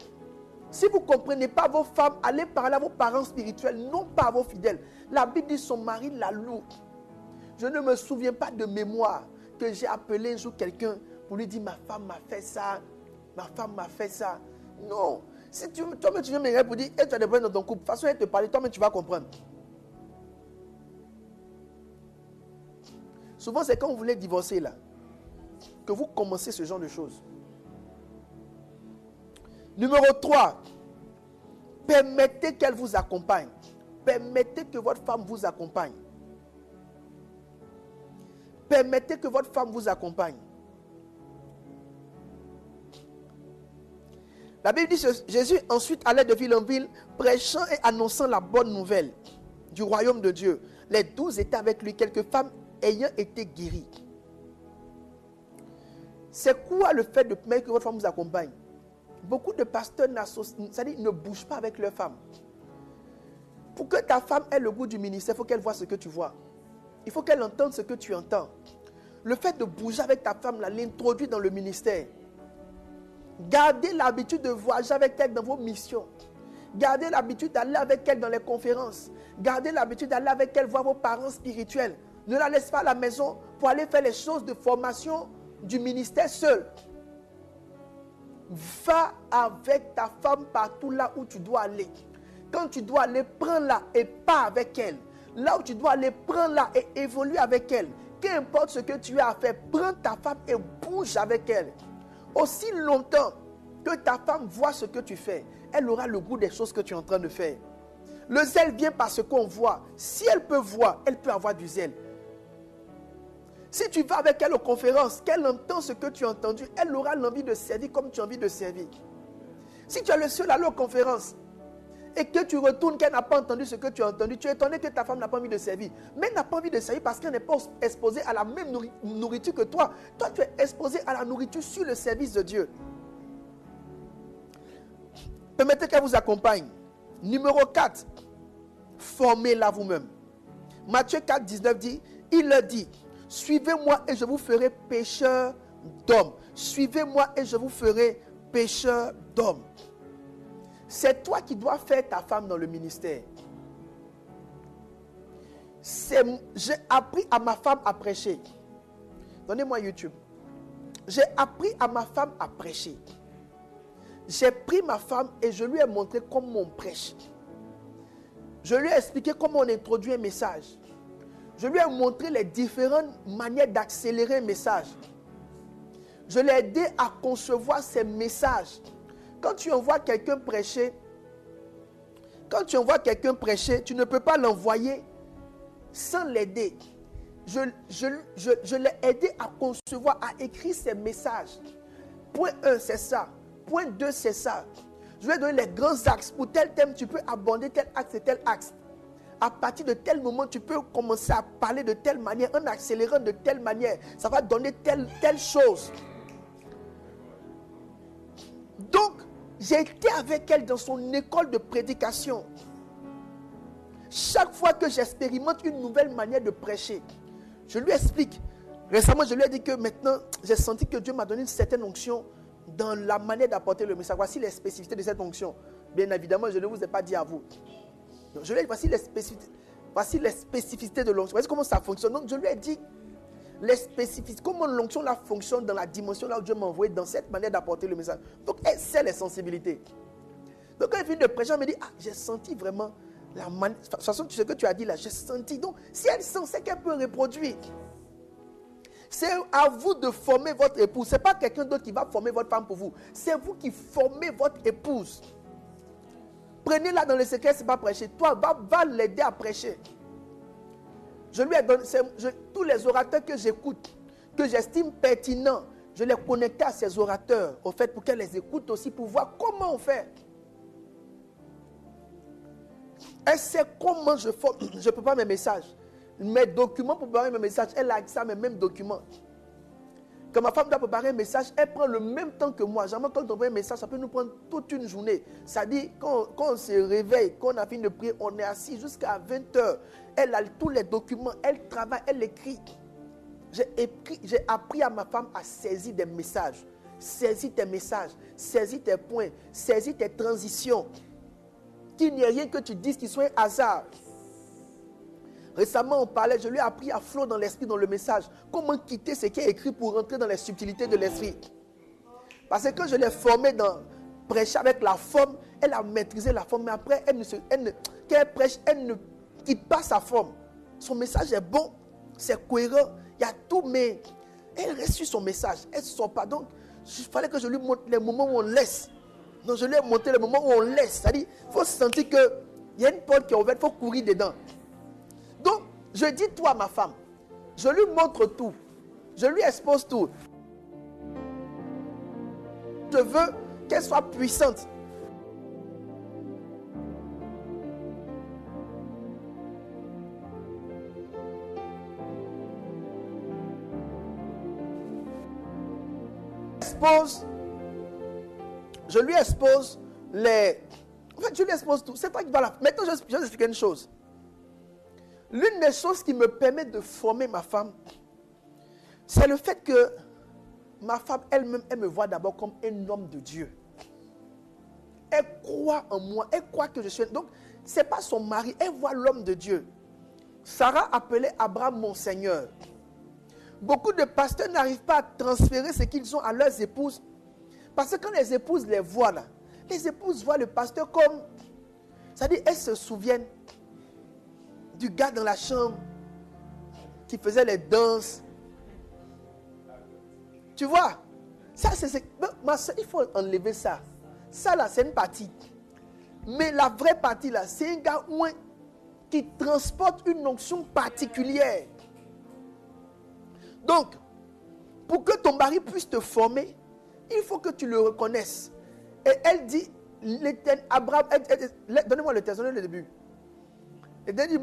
Si vous ne comprenez pas vos femmes, allez parler à vos parents spirituels, non pas à vos fidèles. La Bible dit son mari la loue. Je ne me souviens pas de mémoire que j'ai appelé un jour quelqu'un pour lui dire ma femme m'a fait ça, ma femme m'a fait ça. Non. Si toi-même tu viens me pour dire, tu as des problèmes dans ton couple, de toute façon elle te parle, toi-même tu vas comprendre. Souvent c'est quand vous voulez divorcer là, que vous commencez ce genre de choses. Numéro 3, permettez qu'elle vous accompagne. Permettez que votre femme vous accompagne. Permettez que votre femme vous accompagne. La Bible dit que Jésus ensuite allait de ville en ville, prêchant et annonçant la bonne nouvelle du royaume de Dieu. Les 12 étaient avec lui, quelques femmes ayant été guéries. C'est quoi le fait de permettre que votre femme vous accompagne? Beaucoup de pasteurs ne bougent pas avec leur femme. Pour que ta femme ait le goût du ministère, il faut qu'elle voie ce que tu vois. Il faut qu'elle entende ce que tu entends. Le fait de bouger avec ta femme, l'introduire dans le ministère. Gardez l'habitude de voyager avec elle dans vos missions. Gardez l'habitude d'aller avec elle dans les conférences. Gardez l'habitude d'aller avec elle voir vos parents spirituels. Ne la laisse pas à la maison pour aller faire les choses de formation du ministère seul. Va avec ta femme partout là où tu dois aller. Quand tu dois aller, prends-la et pars avec elle. Là où tu dois aller, prends-la et évolue avec elle. Qu'importe ce que tu as à faire, prends ta femme et bouge avec elle. Aussi longtemps que ta femme voit ce que tu fais, elle aura le goût des choses que tu es en train de faire. Le zèle vient par ce qu'on voit. Si elle peut voir, elle peut avoir du zèle. Si tu vas avec elle aux conférences, qu'elle entend ce que tu as entendu, elle aura l'envie de servir comme tu as envie de servir. Si tu es le seul à aller aux conférences et que tu retournes, qu'elle n'a pas entendu ce que tu as entendu, tu es étonné que ta femme n'a pas envie de servir. Mais elle n'a pas envie de servir parce qu'elle n'est pas exposée à la même nourriture que toi. Toi, tu es exposé à la nourriture sur le service de Dieu. Permettez qu'elle vous accompagne. Numéro 4, formez-la vous-même. Matthieu 4, 19 dit, il leur dit, suivez-moi et je vous ferai pécheurs d'hommes. Suivez-moi et je vous ferai pécheurs d'hommes. C'est toi qui dois faire ta femme dans le ministère. J'ai appris à ma femme à prêcher. Donnez-moi YouTube. J'ai appris à ma femme à prêcher. J'ai pris ma femme et je lui ai montré comment on prêche. Je lui ai expliqué comment on introduit un message. Je lui ai montré les différentes manières d'accélérer un message. Je l'ai aidé à concevoir ses messages. Quand tu envoies quelqu'un prêcher, tu ne peux pas l'envoyer sans l'aider. Je l'ai aidé à concevoir, à écrire ses messages. Point 1, c'est ça. Point 2, c'est ça. Je vais donner les grands axes. Pour tel thème, tu peux aborder tel axe et tel axe. À partir de tel moment, tu peux commencer à parler de telle manière, en accélérant de telle manière. Ça va donner telle chose. Donc, j'ai été avec elle dans son école de prédication. Chaque fois que j'expérimente une nouvelle manière de prêcher, je lui explique. Récemment, je lui ai dit que maintenant, j'ai senti que Dieu m'a donné une certaine onction dans la manière d'apporter le message. Voici les spécificités de cette onction. Bien évidemment, je ne vous ai pas dit à vous. Donc, je lui ai dit, voici les spécificités de l'onction. Voici comment ça fonctionne. Donc, je lui ai dit les spécificités, comment l'onction là fonctionne dans la dimension là où Dieu m'a envoyé, dans cette manière d'apporter le message. Donc, elle sait les sensibilités. Donc, quand elle vient de prêcher, elle me dit, j'ai senti vraiment la manière. De toute façon, ce que tu as dit là, j'ai senti. Donc, si elle sent, c'est qu'elle peut reproduire. C'est à vous de former votre épouse. Ce n'est pas quelqu'un d'autre qui va former votre femme pour vous. C'est vous qui formez votre épouse. Prenez-la dans le secret, ce n'est pas prêcher. Toi, va l'aider à prêcher. Je lui ai donné tous les orateurs que j'écoute, que j'estime pertinents, je les connecte à ces orateurs, au fait, pour qu'elle les écoute aussi, pour voir comment on fait. Elle sait comment je forme. Je prépare mes messages. Mes documents pour préparer mes messages, elle a accès à mes mêmes documents. Quand ma femme doit préparer un message, elle prend le même temps que moi. Jamais quand on envoie un message, ça peut nous prendre toute une journée. C'est-à-dire, quand on se réveille, quand on a fini de prier, on est assis jusqu'à 20h. Elle a tous les documents, elle travaille, elle écrit. J'ai appris à ma femme à saisir des messages. Saisis tes messages, saisis tes points, saisis tes transitions. Qu'il n'y ait rien que tu dises qui soit un hasard. Récemment, on parlait, je lui ai appris à flot dans l'esprit, dans le message. Comment quitter ce qui est écrit pour rentrer dans les subtilités de l'esprit. Parce que quand je l'ai formée dans prêcher avec la forme, elle a maîtrisé la forme. Mais après, quand elle prêche, elle ne quitte pas sa forme. Son message est bon, c'est cohérent, il y a tout, mais elle reste sur son message. Elle ne sort pas. Donc, il fallait que je lui montre les moments où on laisse. Donc, je lui ai montré les moments où on laisse. C'est-à-dire, il faut sentir qu'il y a une porte qui est ouverte, il faut courir dedans. Donc, je dis toi, ma femme, je lui montre tout. Je lui expose tout. Je veux qu'elle soit puissante. Je lui expose les... En fait, je lui expose tout. C'est toi qui vas là. Maintenant, je vais vous expliquer une chose. L'une des choses qui me permet de former ma femme, c'est le fait que ma femme elle-même, elle me voit d'abord comme un homme de Dieu. Elle croit en moi. Elle croit que je suis... Donc, ce n'est pas son mari. Elle voit l'homme de Dieu. Sarah appelait Abraham mon Seigneur. Beaucoup de pasteurs n'arrivent pas à transférer ce qu'ils ont à leurs épouses. Parce que quand les épouses les voient là, les épouses voient le pasteur comme... C'est-à-dire, elles se souviennent du gars dans la chambre qui faisait les danses. Tu vois? Ça, c'est... Ma soeur, il faut enlever ça. Ça là, c'est une partie. Mais la vraie partie là, c'est un gars qui transporte une onction particulière. Donc, pour que ton mari puisse te former, il faut que tu le reconnaisses. Et elle dit, Abraham, donnez-moi le texte, donnez le début. Et elle dit,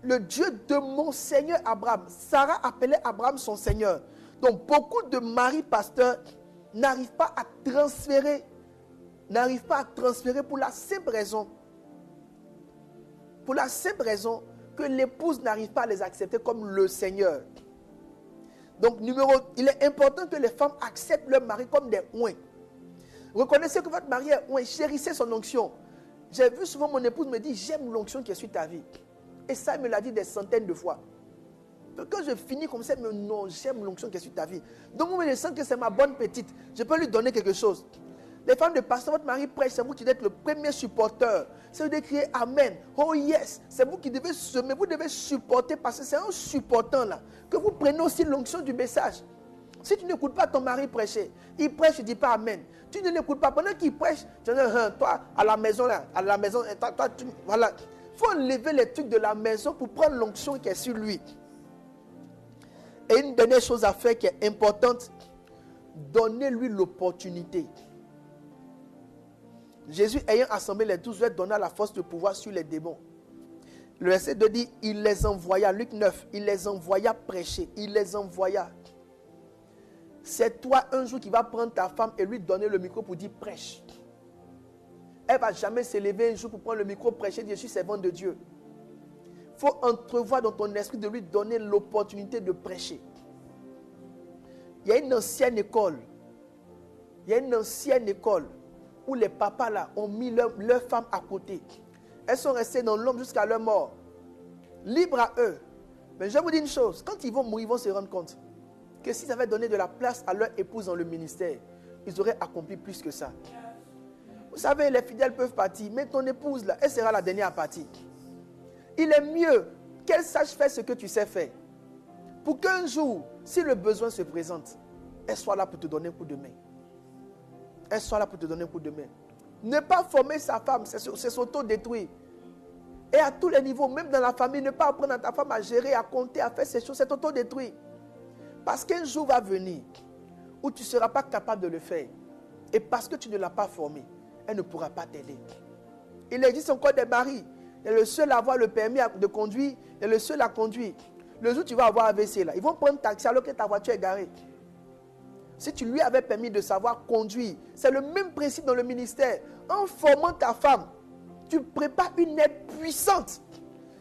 le Dieu de mon Seigneur Abraham. Sarah appelait Abraham son Seigneur. Donc, beaucoup de maris pasteurs n'arrivent pas à transférer pour la simple raison que l'épouse n'arrive pas à les accepter comme le Seigneur. Donc, il est important que les femmes acceptent leur mari comme des oints. Reconnaissez que votre mari est oint, chérissez son onction. J'ai vu souvent mon épouse me dire, j'aime l'onction qui est sur ta vie. Et ça, elle me l'a dit des centaines de fois. Donc, quand je finis comme ça, elle me dit, non, j'aime l'onction qui est sur ta vie. Donc, moi, je sens que c'est ma bonne petite. Je peux lui donner quelque chose. Les femmes de pasteur, votre mari prêche, c'est vous qui êtes le premier supporteur. C'est vous de crier Amen. Oh yes. C'est vous qui devez semer, vous devez supporter parce que c'est en supportant là que vous prenez aussi l'onction du message. Si tu n'écoutes pas ton mari prêcher, il prêche, il ne dit pas Amen. Tu ne l'écoutes pas. Pendant qu'il prêche, tu dis, toi, à la maison là, voilà. Il faut enlever les trucs de la maison pour prendre l'onction qui est sur lui. Et une dernière chose à faire qui est importante, donnez-lui l'opportunité. Jésus, ayant assemblé les 12, lui donna la force de pouvoir sur les démons. Le verset 2 dit, il les envoya, Luc 9, il les envoya prêcher, il les envoya. C'est toi un jour qui vas prendre ta femme et lui donner le micro pour dire prêche. Elle ne va jamais se lever un jour pour prendre le micro, prêcher, dire je suis servante de Dieu. Il faut entrevoir dans ton esprit de lui donner l'opportunité de prêcher. Il y a une ancienne école. Où les papas là ont mis leurs femmes à côté. Elles sont restées dans l'ombre jusqu'à leur mort. Libre à eux. Mais je vais vous dire une chose. Quand ils vont mourir, ils vont se rendre compte que s'ils avaient donné de la place à leur épouse dans le ministère, ils auraient accompli plus que ça. Vous savez, les fidèles peuvent partir, mais ton épouse là, elle sera la dernière à partir. Il est mieux qu'elle sache faire ce que tu sais faire. Pour qu'un jour, si le besoin se présente, elle soit là pour te donner un coup de main. Elle soit là pour te donner un coup de main. Ne pas former sa femme, c'est s'auto-détruire. Et à tous les niveaux, même dans la famille, ne pas apprendre à ta femme à gérer, à compter, à faire ces choses, c'est auto-détruire. Parce qu'un jour va venir où tu ne seras pas capable de le faire. Et parce que tu ne l'as pas formée, elle ne pourra pas t'aider. Il existe encore des maris. Il est le seul à avoir le permis de conduire, il est le seul à conduire. Le jour où tu vas avoir AVC, là, ils vont prendre taxi alors que ta voiture est garée. Si tu lui avais permis de savoir conduire, c'est le même principe dans le ministère. En formant ta femme, tu prépares une aide puissante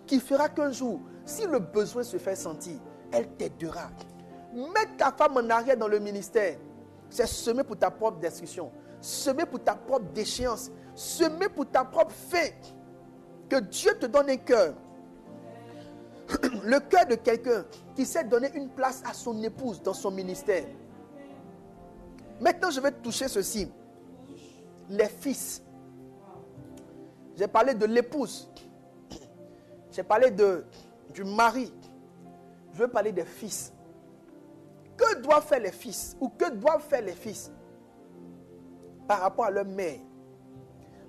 qui fera qu'un jour, si le besoin se fait sentir, elle t'aidera. Mettre ta femme en arrière dans le ministère, c'est semer pour ta propre destruction, semer pour ta propre déchéance, semer pour ta propre fin. Que Dieu te donne un cœur. Le cœur de quelqu'un qui sait donner une place à son épouse dans son ministère. Maintenant, je vais toucher ceci. Les fils. J'ai parlé de l'épouse. J'ai parlé du mari. Je veux parler des fils. Que doivent faire les fils? Ou que doivent faire les fils? Par rapport à leur mère.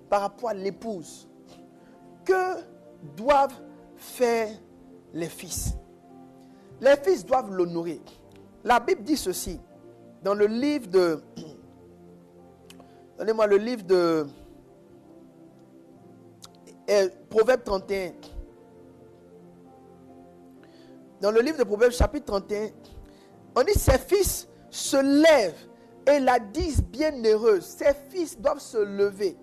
Par rapport à l'épouse. Que doivent faire les fils? Les fils doivent l'honorer. La Bible dit ceci. Dans le livre Donnez-moi le livre de Proverbe 31. Dans le livre de Proverbes, chapitre 31, on dit ses fils se lèvent et la disent bienheureuse. Ses fils doivent se lever.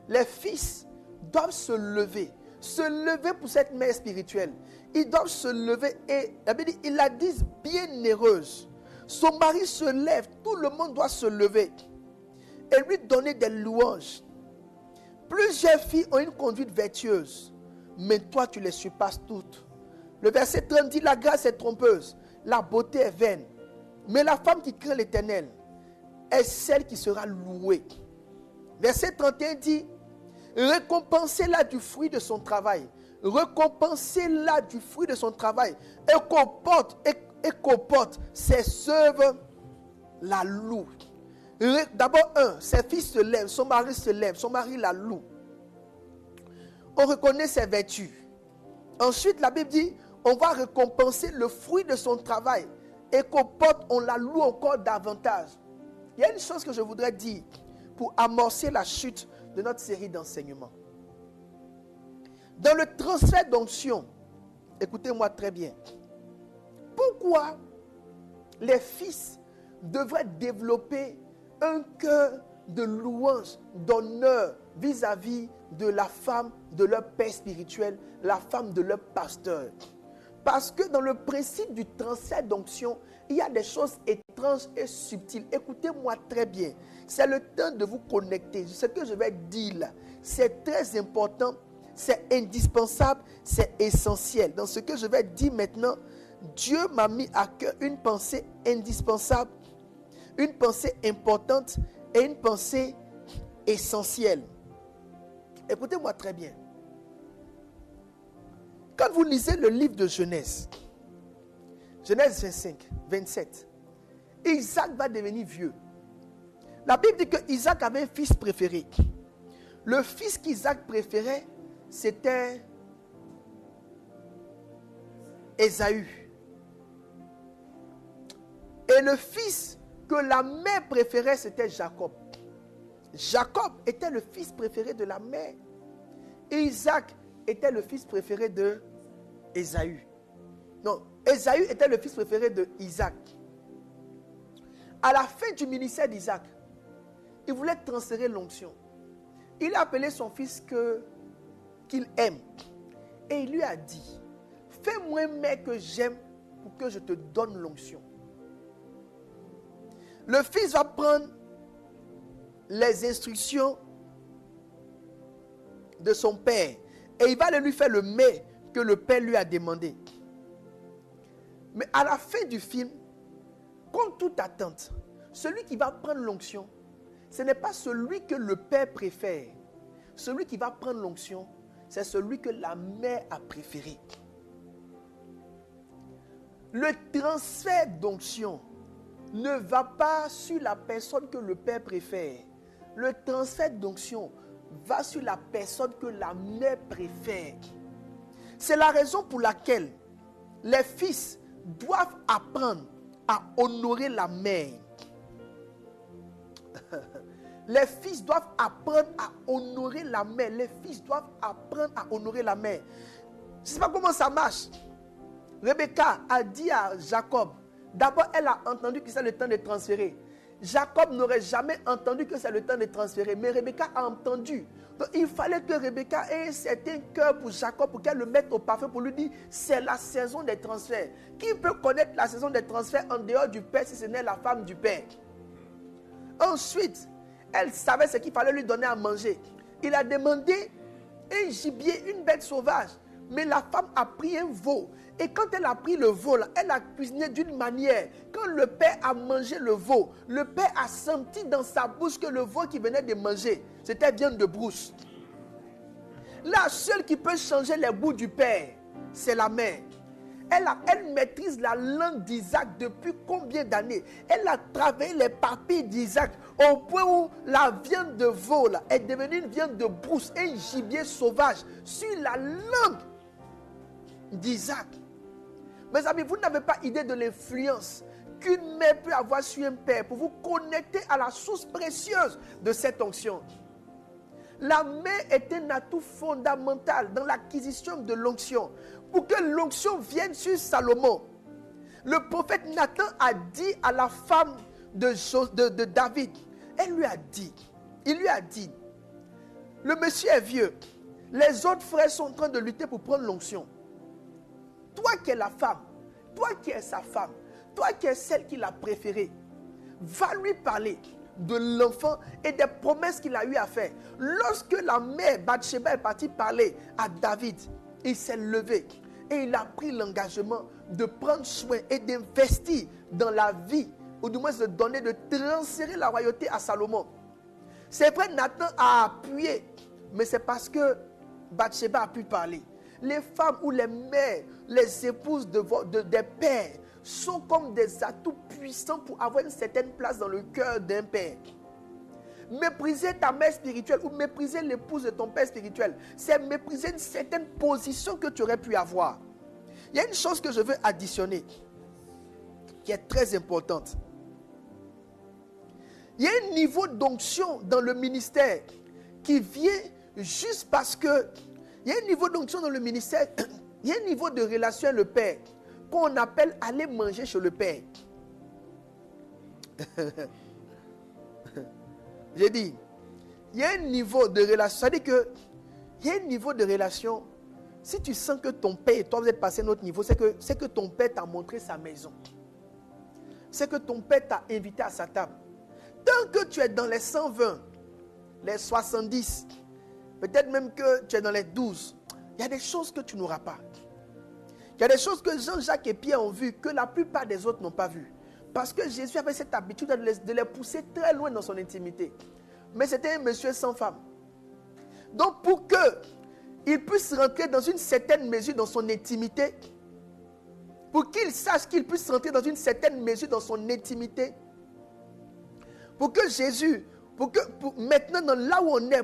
Les fils doivent se lever. Se lever pour cette mère spirituelle. Ils doivent se lever et la Bible dit, ils la disent bienheureuse. Son mari se lève, tout le monde doit se lever et lui donner des louanges. Plusieurs filles ont une conduite vertueuse, mais toi tu les surpasses toutes. Le verset 30 dit, la grâce est trompeuse, la beauté est vaine, mais la femme qui craint l'Éternel est celle qui sera louée. Verset 31 dit, récompensez-la du fruit de son travail. Récompensez-la du fruit de son travail. Et comporte ses œuvres la loue. D'abord, ses fils se lèvent, son mari se lève, son mari la loue. On reconnaît ses vertus. Ensuite, la Bible dit, on va récompenser le fruit de son travail. Et comporte, on la loue encore davantage. Il y a une chose que je voudrais dire pour amorcer la chute de notre série d'enseignements. Dans le transfert d'onction, écoutez-moi très bien. Pourquoi les fils devraient développer un cœur de louange, d'honneur vis-à-vis de la femme de leur père spirituel, la femme de leur pasteur? Parce que dans le principe du transfert d'onction, il y a des choses étranges et subtiles. Écoutez-moi très bien. C'est le temps de vous connecter. Ce que je vais dire là, c'est très important, c'est indispensable, c'est essentiel. Dans ce que je vais dire maintenant, Dieu m'a mis à cœur une pensée indispensable, une pensée importante et une pensée essentielle. Écoutez-moi très bien. Quand vous lisez le livre de Genèse, Genèse 25, 27, Isaac va devenir vieux. La Bible dit que Isaac avait un fils préféré. Le fils qu'Isaac préférait, c'était Ésaü. Et le fils que la mère préférait, c'était Jacob. Jacob était le fils préféré de la mère. Et Isaac était le fils préféré de Ésaü. Non, Ésaü était le fils préféré de Isaac. À la fin du ministère d'Isaac, il voulait transférer l'onction. Il a appelé son fils qu'il aime. Et il lui a dit, fais-moi un mec que j'aime pour que je te donne l'onction. Le fils va prendre les instructions de son père et il va lui faire le mets que le père lui a demandé. Mais à la fin du film, contre toute attente, celui qui va prendre l'onction, ce n'est pas celui que le père préfère. Celui qui va prendre l'onction, c'est celui que la mère a préféré. Le transfert d'onction ne va pas sur la personne que le père préfère. Le transfert d'onction va sur la personne que la mère préfère. C'est la raison pour laquelle les fils doivent apprendre à honorer la mère. Les fils doivent apprendre à honorer la mère. Les fils doivent apprendre à honorer la mère. Je ne sais pas comment ça marche. Rebecca a dit à Jacob, d'abord elle a entendu que c'est le temps de transférer. Jacob n'aurait jamais entendu que c'est le temps de transférer, mais Rebecca a entendu. Donc il fallait que Rebecca ait un certain cœur pour Jacob, pour qu'elle le mette au parfum, pour lui dire, c'est la saison des transferts. Qui peut connaître la saison des transferts en dehors du père si ce n'est la femme du père? Ensuite, elle savait ce qu'il fallait lui donner à manger. Il a demandé un gibier, une bête sauvage. Mais la femme a pris un veau. Et quand elle a pris le veau, là, elle a cuisiné d'une manière. Quand le père a mangé le veau, le père a senti dans sa bouche que le veau qu'il venait de manger, c'était viande de brousse. La seule qui peut changer les goûts du père, c'est la mère. Elle maîtrise la langue d'Isaac depuis combien d'années? Elle a travaillé les papilles d'Isaac au point où la viande de veau là, est devenue une viande de brousse, un gibier sauvage sur la langue d'Isaac. Mes amis, vous n'avez pas idée de l'influence qu'une mère peut avoir sur un père pour vous connecter à la source précieuse de cette onction. La mère est un atout fondamental dans l'acquisition de l'onction. Pour que l'onction vienne sur Salomon, le prophète Nathan a dit à la femme de David, il lui a dit, le monsieur est vieux, les autres frères sont en train de lutter pour prendre l'onction. Toi qui es la femme, toi qui es sa femme, toi qui es celle qu'il a préférée, va lui parler de l'enfant et des promesses qu'il a eu à faire. Lorsque la mère Bathsheba est partie parler à David, il s'est levé et il a pris l'engagement de prendre soin et d'investir dans la vie, ou du moins de donner, de transférer la royauté à Salomon. C'est vrai, Nathan a appuyé, mais c'est parce que Bathsheba a pu parler. Les femmes ou les mères, les épouses des pères sont comme des atouts puissants pour avoir une certaine place dans le cœur d'un père. Mépriser ta mère spirituelle ou mépriser l'épouse de ton père spirituel, c'est mépriser une certaine position que tu aurais pu avoir. Il y a une chose que je veux additionner, qui est très importante. Il y a un niveau d'onction dans le ministère qui vient juste parce que il y a un niveau d'onction dans le ministère, il y a un niveau de relation avec le Père qu'on appelle aller manger chez le Père. J'ai dit, il y a un niveau de relation, c'est-à-dire que il y a un niveau de relation. Si tu sens que ton père et toi vous êtes passé à un autre niveau, c'est que ton père t'a montré sa maison. C'est que ton père t'a invité à sa table. Tant que tu es dans les 120, les 70, peut-être même que tu es dans les 12, il y a des choses que tu n'auras pas. Il y a des choses que Jean-Jacques et Pierre ont vues que la plupart des autres n'ont pas vues. Parce que Jésus avait cette habitude de les pousser très loin dans son intimité. Mais c'était un monsieur sans femme. Donc pour qu'il puisse rentrer dans une certaine mesure dans son intimité, pour qu'il sache qu'il puisse rentrer dans une certaine mesure dans son intimité, pour que Jésus, maintenant dans là où on est,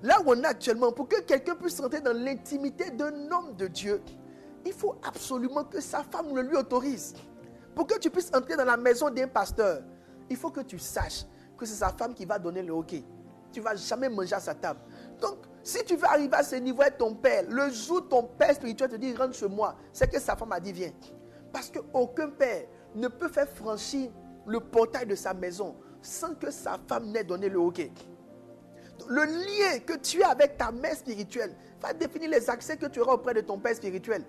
là où on est actuellement, pour que quelqu'un puisse rentrer dans l'intimité d'un homme de Dieu, il faut absolument que sa femme le lui autorise. Pour que tu puisses entrer dans la maison d'un pasteur, il faut que tu saches que c'est sa femme qui va donner le OK. Tu ne vas jamais manger à sa table. Donc, si tu veux arriver à ce niveau avec ton père, le jour où ton père spirituel te dit rentre chez moi, c'est que sa femme a dit viens. Parce qu'aucun père ne peut faire franchir le portail de sa maison sans que sa femme n'ait donné le OK. Le lien que tu as avec ta mère spirituelle va définir les accès que tu auras auprès de ton père spirituel.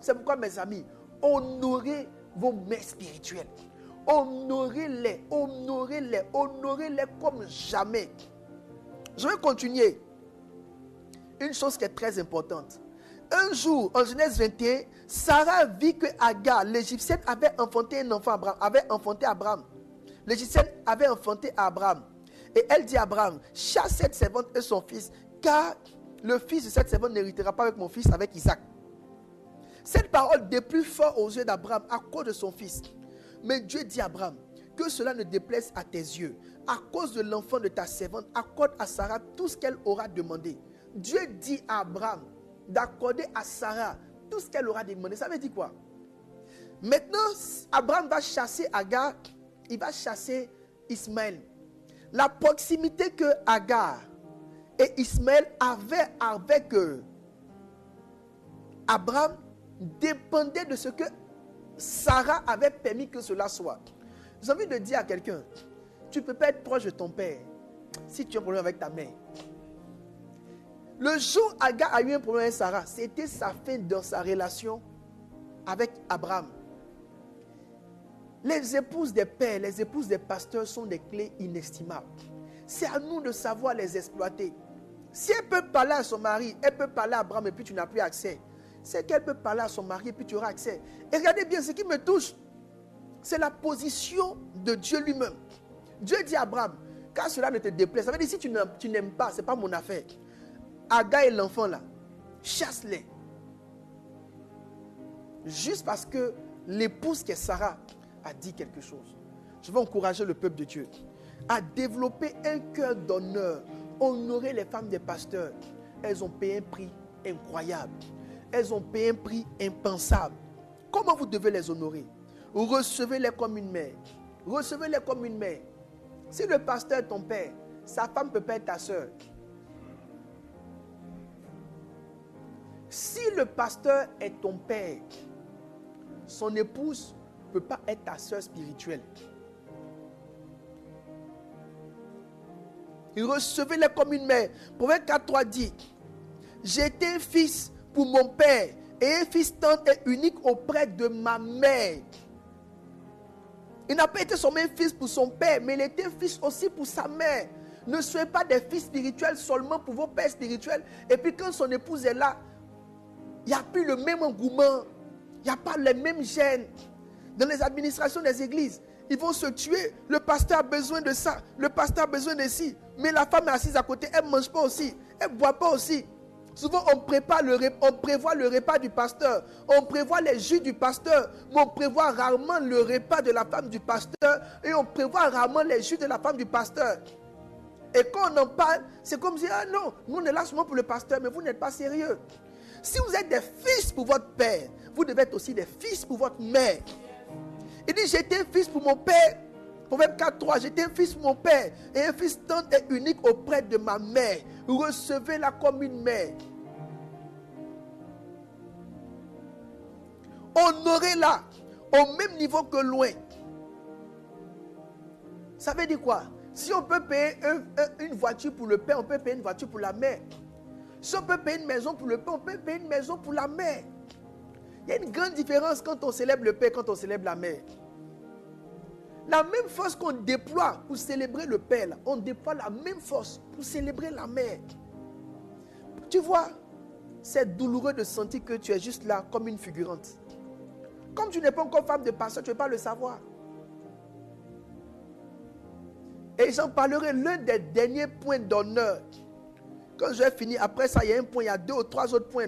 C'est pourquoi, mes amis, honorez vos mères spirituelles. Honorez-les comme jamais. Je vais continuer. Une chose qui est très importante. Un jour, en Genèse 21, Sarah vit que Agar, l'Égyptienne, avait enfanté un enfant, Abraham. L'Égyptienne avait enfanté Abraham. Et elle dit à Abraham, chasse cette servante et son fils, car le fils de cette servante n'héritera pas avec mon fils, avec Isaac. Cette parole déplut fort aux yeux d'Abraham à cause de son fils. Mais Dieu dit à Abraham, que cela ne déplaise à tes yeux. À cause de l'enfant de ta servante, accorde à Sarah tout ce qu'elle aura demandé. Dieu dit à Abraham d'accorder à Sarah tout ce qu'elle aura demandé. Ça veut dire quoi? Maintenant, Abraham va chasser Agar, il va chasser Ismaël. La proximité que Agar et Ismaël avaient avec Abraham dépendait de ce que Sarah avait permis que cela soit. J'ai envie de dire à quelqu'un, tu ne peux pas être proche de ton père si tu as un problème avec ta mère. Le jour où Agar a eu un problème avec Sarah, c'était sa fin dans sa relation avec Abraham. Les épouses des pères, les épouses des pasteurs sont des clés inestimables. C'est à nous de savoir les exploiter. Si elle peut parler à son mari, elle peut parler à Abraham et puis tu n'as plus accès. C'est qu'elle peut parler à son mari et puis tu auras accès. Et regardez bien, ce qui me touche, c'est la position de Dieu lui-même. Dieu dit à Abraham, car cela ne te déplaise. Ça veut dire, si tu n'aimes pas, ce n'est pas mon affaire. Agar et l'enfant là, chasse-les. Juste parce que l'épouse qui est Sarah a dit quelque chose. Je veux encourager le peuple de Dieu à développer un cœur d'honneur, honorer les femmes des pasteurs. Elles ont payé un prix incroyable. Elles ont payé un prix impensable. Comment vous devez les honorer? Recevez-les comme une mère. Recevez-les comme une mère. Si le pasteur est ton père, sa femme ne peut pas être ta soeur. Si le pasteur est ton père, son épouse ne peut pas être ta soeur spirituelle. Recevez-les comme une mère. Proverbe 4:3 dit, j'étais un fils pour mon père et un fils tendre et unique auprès de ma mère. Il n'a pas été seulement un fils pour son père, mais il était un fils aussi pour sa mère. Ne soyez pas des fils spirituels seulement pour vos pères spirituels. Et puis quand son épouse est là, il n'y a plus le même engouement. Il n'y a pas les mêmes gènes. Dans les administrations des églises, ils vont se tuer. Le pasteur a besoin de ça. Le pasteur a besoin de ci. Mais la femme est assise à côté. Elle ne mange pas aussi. Elle ne boit pas aussi. Souvent, on prévoit le repas du pasteur. On prévoit les jus du pasteur. Mais on prévoit rarement le repas de la femme du pasteur. Et on prévoit rarement les jus de la femme du pasteur. Et quand on en parle, c'est comme si, ah non, nous on est là seulement pour le pasteur, mais vous n'êtes pas sérieux. Si vous êtes des fils pour votre père, vous devez être aussi des fils pour votre mère. Il dit, j'étais un fils pour mon père. Proverbe 4:3, j'étais un fils pour mon père et un fils tendre et unique auprès de ma mère. Recevez-la comme une mère. Honorez-la au même niveau que loin. Ça veut dire quoi? Si on peut payer une voiture pour le père, on peut payer une voiture pour la mère. Si on peut payer une maison pour le père, on peut payer une maison pour la mère. Il y a une grande différence quand on célèbre le père, quand on célèbre la mère. La même force qu'on déploie pour célébrer le père, là, on déploie la même force pour célébrer la mère. Tu vois, c'est douloureux de sentir que tu es juste là comme une figurante. Comme tu n'es pas encore femme de pasteur, tu ne peux pas le savoir. Et j'en parlerai l'un des derniers points d'honneur. Quand je vais finir, après ça, il y a un point, il y a 2 ou 3 autres points.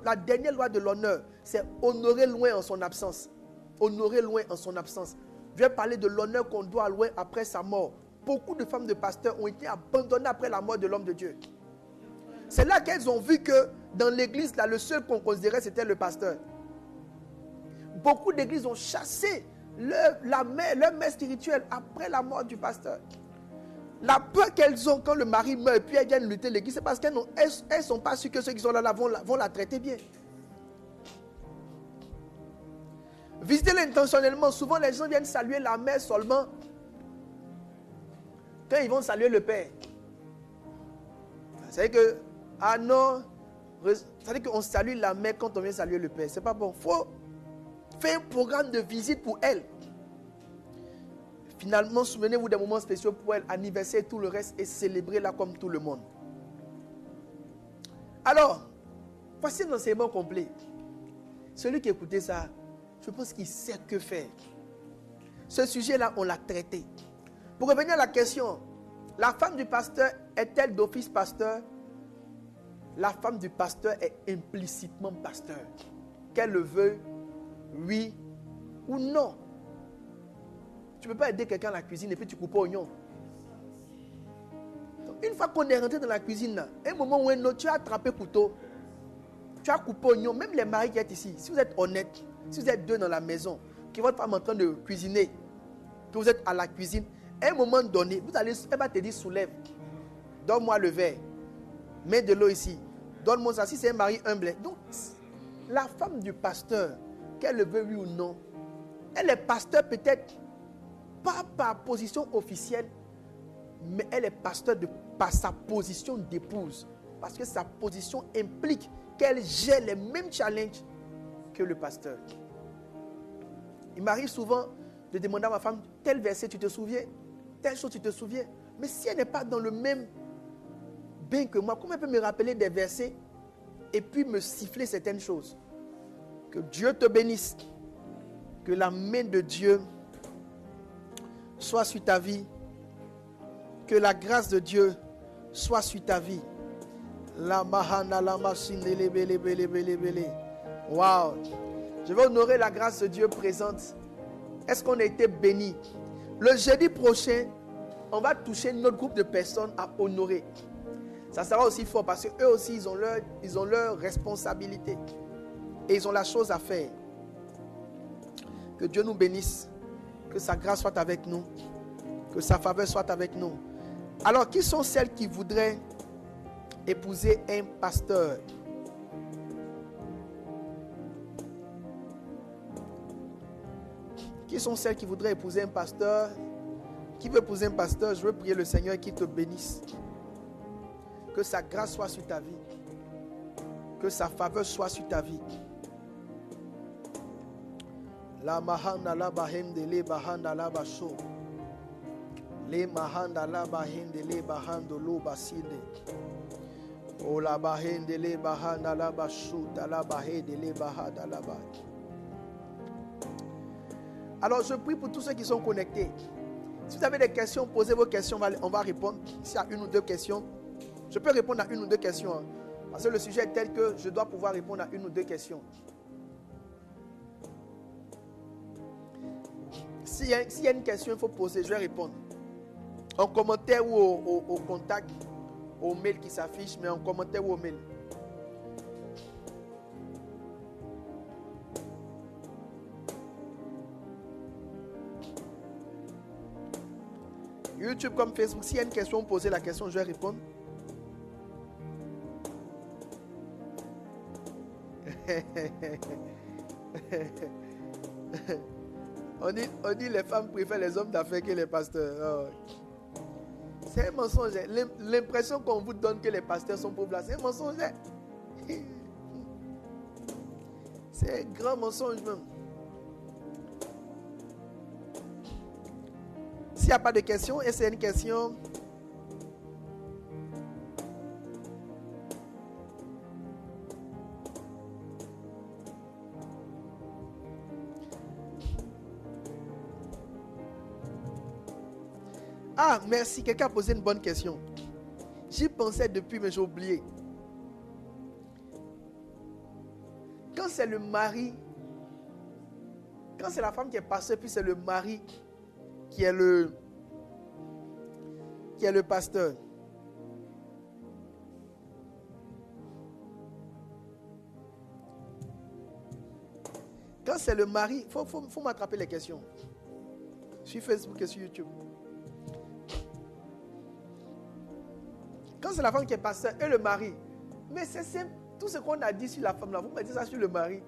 La dernière loi de l'honneur, c'est honorer loin en son absence. Honorer loin en son absence. Je vais parler de l'honneur qu'on doit loin après sa mort. Beaucoup de femmes de pasteurs ont été abandonnées après la mort de l'homme de Dieu. C'est là qu'elles ont vu que dans l'église, là, le seul qu'on considérait, c'était le pasteur. Beaucoup d'églises ont chassé leur mère spirituelle après la mort du pasteur. La peur qu'elles ont quand le mari meurt et puis elles viennent lutter l'église, c'est parce qu'elles ne sont pas sûres que ceux qui sont là vont la traiter bien. Visitez-les intentionnellement. Souvent, les gens viennent saluer la mère seulement quand ils vont saluer le père. C'est-à-dire que, ah non, c'est-à-dire qu'on salue la mère quand on vient saluer le père. C'est pas bon. Il faut faire un programme de visite pour elle. Finalement, souvenez-vous des moments spéciaux pour elle, anniversaire, tout le reste, et célébrez-la comme tout le monde. Alors, voici un enseignement complet. Celui qui écoutait ça, je pense qu'il sait que faire. Ce sujet-là, on l'a traité. Pour revenir à la question, la femme du pasteur est-elle d'office pasteur? La femme du pasteur est implicitement pasteur. Qu'elle le veuille, oui ou non. Tu ne peux pas aider quelqu'un à la cuisine et puis tu coupes oignon. Donc, une fois qu'on est rentré dans la cuisine, là, un moment ou un autre, tu as attrapé couteau, tu as coupé oignon. Même les maris qui sont ici, si vous êtes honnête, si vous êtes deux dans la maison, que votre femme est en train de cuisiner, que vous êtes à la cuisine, à un moment donné, elle va te dire soulève, donne-moi le verre, mets de l'eau ici, donne-moi ça. Si c'est un mari humble, donc la femme du pasteur, qu'elle le veuille oui ou non, elle est pasteur peut-être pas par position officielle, mais elle est pasteur par sa position d'épouse, parce que sa position implique qu'elle gère les mêmes challenges que le pasteur. Il m'arrive souvent de demander à ma femme, tel verset tu te souviens, telle chose tu te souviens, mais si elle n'est pas dans le même bain que moi, comment elle peut me rappeler des versets et puis me siffler certaines choses? Que Dieu te bénisse, que la main de Dieu soit sur ta vie, que la grâce de Dieu soit sur ta vie. La mahana la machine bele bele bele bele. Wow. Je vais honorer la grâce de Dieu présente. Est-ce qu'on a été béni? Le jeudi prochain, on va toucher notre groupe de personnes à honorer. Ça sera aussi fort parce qu'eux aussi, ils ont leur responsabilité. Et ils ont la chose à faire. Que Dieu nous bénisse. Que sa grâce soit avec nous. Que sa faveur soit avec nous. Alors, qui sont celles qui voudraient épouser un pasteur? Qui sont celles qui voudraient épouser un pasteur? Qui veut épouser un pasteur? Je veux prier le Seigneur qui te bénisse. Que sa grâce soit sur ta vie. Que sa faveur soit sur ta vie. La mahanda la bahende le bahanda la basho. Le mahanda la bahende le bahando lo basinde. O la bahende le bahanda la bashuta la bahende le bahada la bah. Alors je prie pour tous ceux qui sont connectés. Si vous avez des questions, posez vos questions, on va répondre. S'il y a une ou deux questions, je peux répondre à une ou deux questions. Hein, parce que le sujet est tel que je dois pouvoir répondre à une ou deux questions. S'il y a une question, il faut poser, je vais répondre. En commentaire ou au contact, au mail qui s'affiche, mais en commentaire ou au mail. YouTube comme Facebook, s'il y a une question, posez la question, je vais répondre. On dit les femmes préfèrent les hommes d'affaires que les pasteurs. Oh. C'est un mensonge. L'impression qu'on vous donne que les pasteurs sont pauvres là, c'est un mensonge. C'est un grand mensonge même. S'il n'y a pas de questions, et c'est une question. Ah, merci. Quelqu'un a posé une bonne question. J'y pensais depuis, mais j'ai oublié. Quand c'est le mari, quand c'est la femme qui est pasteur, puis c'est le mari qui est le pasteur. Quand c'est le mari, il faut m'attraper les questions. Sur Facebook et sur YouTube. Quand c'est la femme qui est pasteur et le mari, mais c'est simple. Tout ce qu'on a dit sur la femme là, vous me dites ça sur le mari.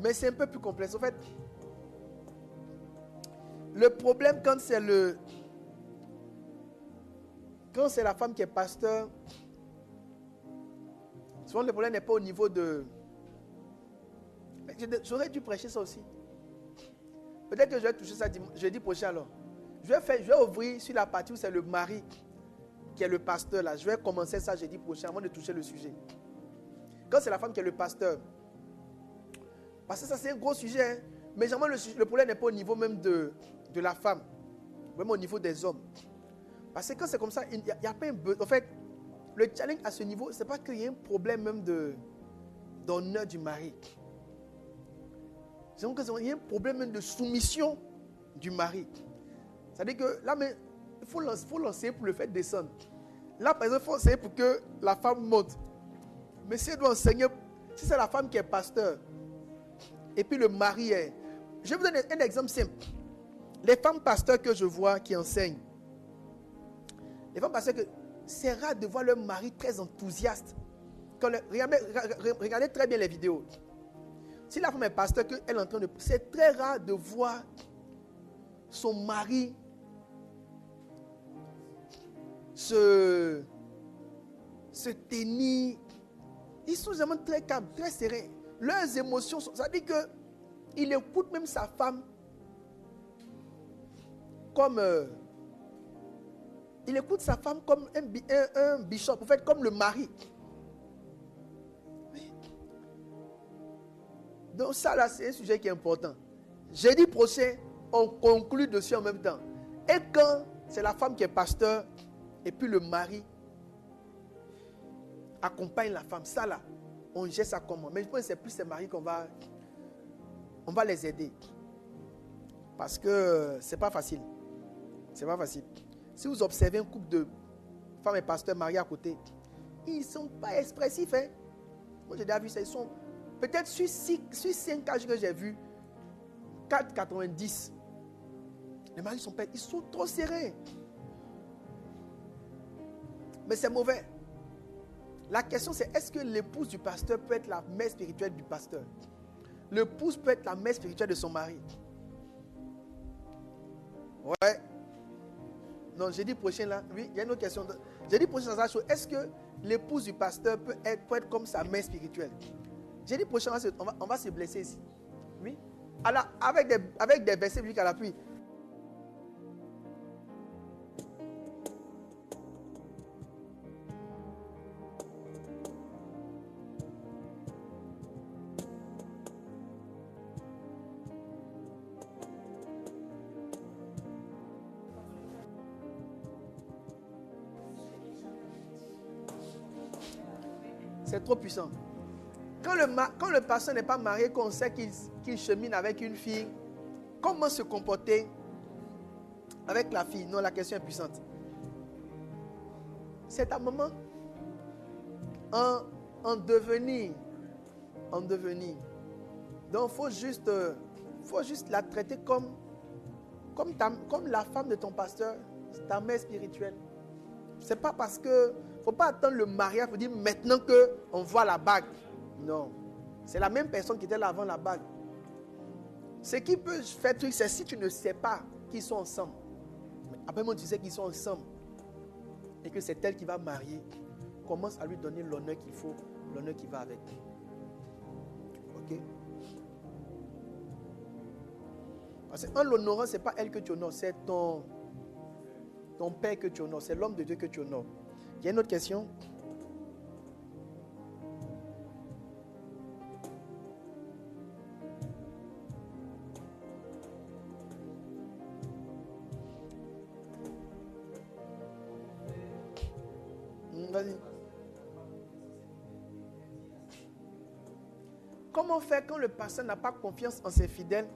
Mais c'est un peu plus complexe. En fait, le problème quand c'est la femme qui est pasteur, souvent le problème n'est pas au niveau de... J'aurais dû prêcher ça aussi. Peut-être que je vais toucher ça jeudi prochain alors. Je vais ouvrir sur la partie où c'est le mari qui est le pasteur là. Je vais commencer ça jeudi prochain avant de toucher le sujet. Quand c'est la femme qui est le pasteur. Parce que ça c'est un gros sujet. Hein. Mais généralement le problème n'est pas au niveau même de la femme. Vraiment au niveau des hommes. Parce que quand c'est comme ça, il n'y a pas un besoin. En fait, le challenge à ce niveau, c'est pas qu'il y ait un problème même d'honneur du mari. C'est qu'il y a un problème même de soumission du mari. C'est-à-dire que là, mais il faut l'enseigner pour le faire descendre. Là, par exemple, il faut enseigner pour que la femme monte. Mais si elle doit enseigner, si c'est la femme qui est pasteur, et puis le mari est... Je vais vous donner un exemple simple. Les femmes pasteurs que je vois qui enseignent, les femmes pasteurs, c'est rare de voir leur mari très enthousiaste. Regardez très bien les vidéos. Si la femme est pasteur, qu'elle est en train de... C'est très rare de voir son mari se tenir. Ils sont vraiment très calmes, très sereins. Leurs émotions sont... Ça veut dire qu'il écoute même sa femme comme... il écoute sa femme comme un bishop, en fait, comme le mari. Donc ça là, c'est un sujet qui est important. Jeudi prochain, on conclut dessus en même temps. Et quand c'est la femme qui est pasteur, et puis le mari accompagne la femme, ça là, on gère ça comment? Mais je pense que c'est plus ces maris qu'on va les aider. Parce que c'est pas facile. C'est pas facile. Si vous observez un couple de femmes et pasteurs mariés à côté, ils ne sont pas expressifs. Hein? Moi j'ai déjà vu ça. Ils sont peut-être sur 5 âges que j'ai vu, 84, 90. Les maris sont ils sont trop serrés. Mais c'est mauvais. La question c'est, est-ce que l'épouse du pasteur peut être la mère spirituelle du pasteur? L'épouse peut être la mère spirituelle de son mari. Ouais. Non, jeudi prochain là, oui, il y a une autre question. Jeudi prochain, ça chose. Est-ce que l'épouse du pasteur peut être comme sa mère spirituelle? Jeudi prochain, on va se blesser ici. Oui. Alors, avec des versets bibliques à l'appui. C'est trop puissant. Quand le pasteur n'est pas marié, qu'on sait qu'il chemine avec une fille, comment se comporter avec la fille? Non, la question est puissante. C'est ta maman en devenir. Donc, il faut juste la traiter comme la femme de ton pasteur, ta mère spirituelle. C'est pas parce que faut pas attendre le mariage pour dire maintenant qu'on voit la bague. Non. C'est la même personne qui était là avant la bague. Ce qui peut faire truc, c'est si tu ne sais pas qu'ils sont ensemble. Mais après, moi, tu sais qu'ils sont ensemble. Et que c'est elle qui va marier. Commence à lui donner l'honneur qu'il faut, l'honneur qui va avec. Ok? Parce qu'en l'honorant, ce n'est pas elle que tu honores, c'est ton père que tu honores, c'est l'homme de Dieu que tu honores. Il y a une autre question? Vas-y. Comment faire quand le pasteur n'a pas confiance en ses fidèles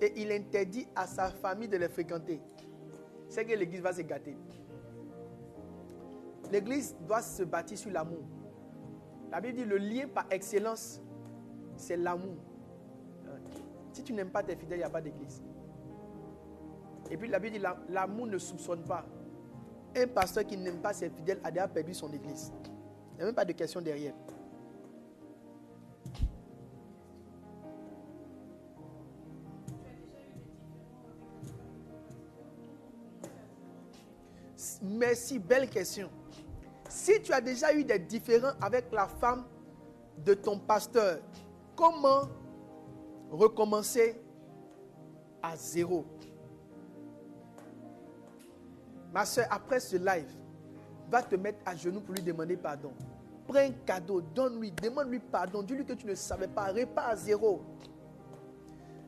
et il interdit à sa famille de les fréquenter? C'est que l'église va se gâter. L'église doit se bâtir sur l'amour. La Bible dit le lien par excellence, c'est l'amour. Si tu n'aimes pas tes fidèles, il n'y a pas d'église. Et puis la Bible dit l'amour ne soupçonne pas. Un pasteur qui n'aime pas ses fidèles a déjà perdu son église. Il n'y a même pas de question derrière. Merci, belle question. Si tu as déjà eu des différends avec la femme de ton pasteur, comment recommencer à zéro? Ma soeur, après ce live, va te mettre à genoux pour lui demander pardon. Prends un cadeau, donne-lui, demande-lui pardon. Dis-lui que tu ne savais pas, répare à zéro.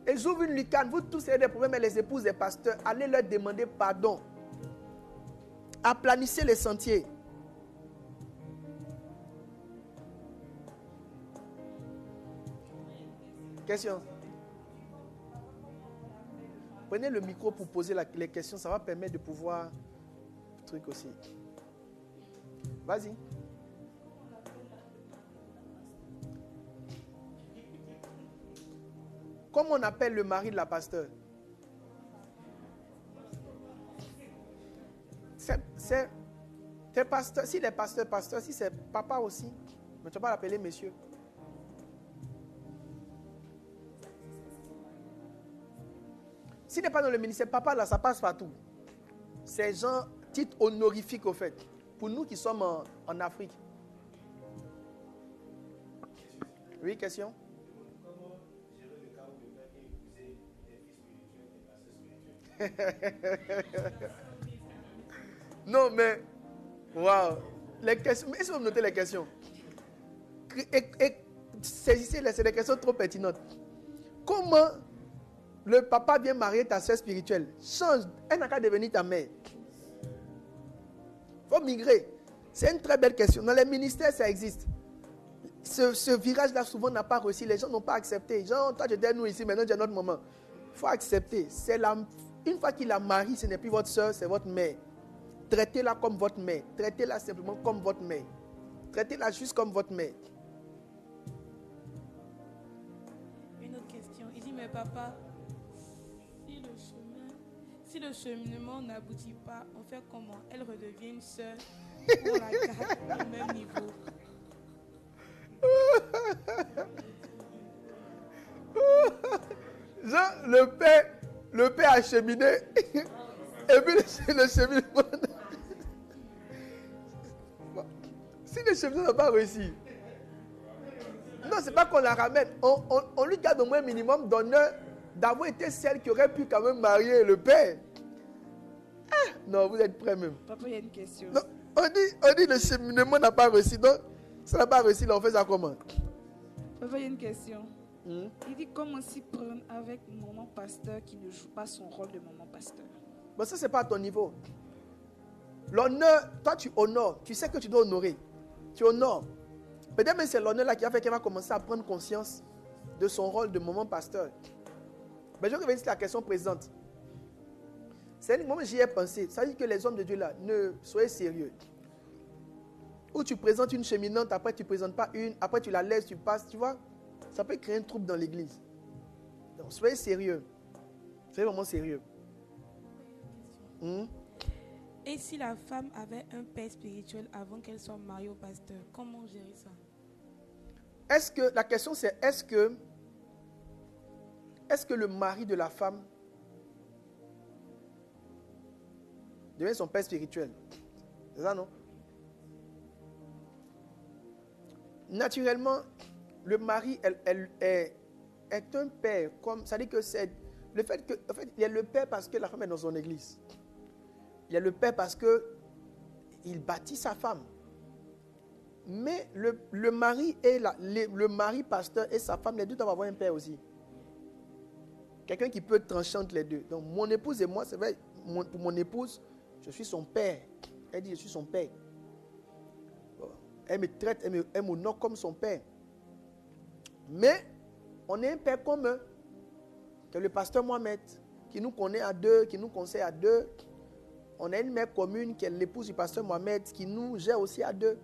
Et j'ouvre une lucane. Vous tous avez des problèmes avec les épouses des pasteurs. Allez leur demander pardon. Aplanissez les sentiers. Question. Prenez le micro pour poser les questions. Ça va permettre de pouvoir... truc aussi. Vas-y. Comment on appelle le mari de la pasteur? C'est pasteur. Si les pasteurs, si c'est papa aussi, mais tu ne vas pas l'appeler monsieur. S'il n'est pas dans le ministère, papa là, ça passe partout. C'est genre titre honorifique au fait. Pour nous qui sommes en Afrique. Oui, question? Comment gérer le cas où le père est épousé des fils spirituels? Non, mais, waouh, les questions, mais est-ce que vous notez les questions? Saisissez-les, c'est des questions trop pertinentes. Comment le papa vient marier ta soeur spirituelle? Change, elle n'a qu'à devenir ta mère. Il faut migrer. C'est une très belle question. Dans les ministères, ça existe. Ce virage-là, souvent, n'a pas réussi. Les gens n'ont pas accepté. Genre, toi, tu es nous ici, maintenant, c'est notre moment. Il faut accepter. Une fois qu'il a marié, ce n'est plus votre soeur, c'est votre mère. Traitez-la comme votre mère. Traitez-la simplement comme votre mère. Traitez-la juste comme votre mère. Une autre question. Il dit, mais papa, Si le cheminement n'aboutit pas, on fait comment? Elles redeviennent sœurs pour la garde au même niveau. Genre, le père a cheminé. Et puis le cheminement. Si le cheminement n'a pas réussi. Non, c'est pas qu'on la ramène. On lui garde au moins un minimum d'honneur d'avoir été celle qui aurait pu quand même marier le père. Ah, non, vous êtes prêts même. Papa, il y a une question. Non, on dit le cheminement n'a pas réussi. Donc, ça n'a pas réussi, là, on fait ça comment? Papa, il y a une question. Il dit comment s'y prendre avec maman pasteur qui ne joue pas son rôle de maman pasteur. Bon, ça, c'est pas à ton niveau. L'honneur, toi, tu honores. Tu sais que tu dois honorer. Tu honores. Peut-être même c'est l'honneur là qui a fait qu'elle va commencer à prendre conscience de son rôle de maman pasteur. Mais je reviens sur la question présente. C'est le moment où j'y ai pensé. Ça veut dire que les hommes de Dieu là, ne soyez sérieux. Ou tu présentes une cheminante, après tu ne présentes pas une, après tu la laisses, tu passes, tu vois. Ça peut créer un trouble dans l'église. Donc soyez sérieux. Soyez vraiment sérieux. Et si la femme avait un père spirituel avant qu'elle soit mariée au pasteur, comment gérer ça? La question c'est, est-ce que le mari de la femme devient son père spirituel? C'est ça, non? Naturellement, le mari est un père. Ça dit que c'est le fait que, en fait, il y a le père parce que la femme est dans son église. Il y a le père parce qu'il bâtit sa femme. Mais le mari le mari pasteur et sa femme, les deux doivent avoir un père aussi. Quelqu'un qui peut trancher entre les deux. Donc mon épouse et moi, c'est vrai, pour mon épouse, je suis son père. Elle dit, je suis son père. Elle me traite, elle m'honore comme son père. Mais on est un père commun. Que le pasteur Mohamed, qui nous connaît à deux, qui nous conseille à deux. On a une mère commune qui est l'épouse du pasteur Mohamed, qui nous gère aussi à deux.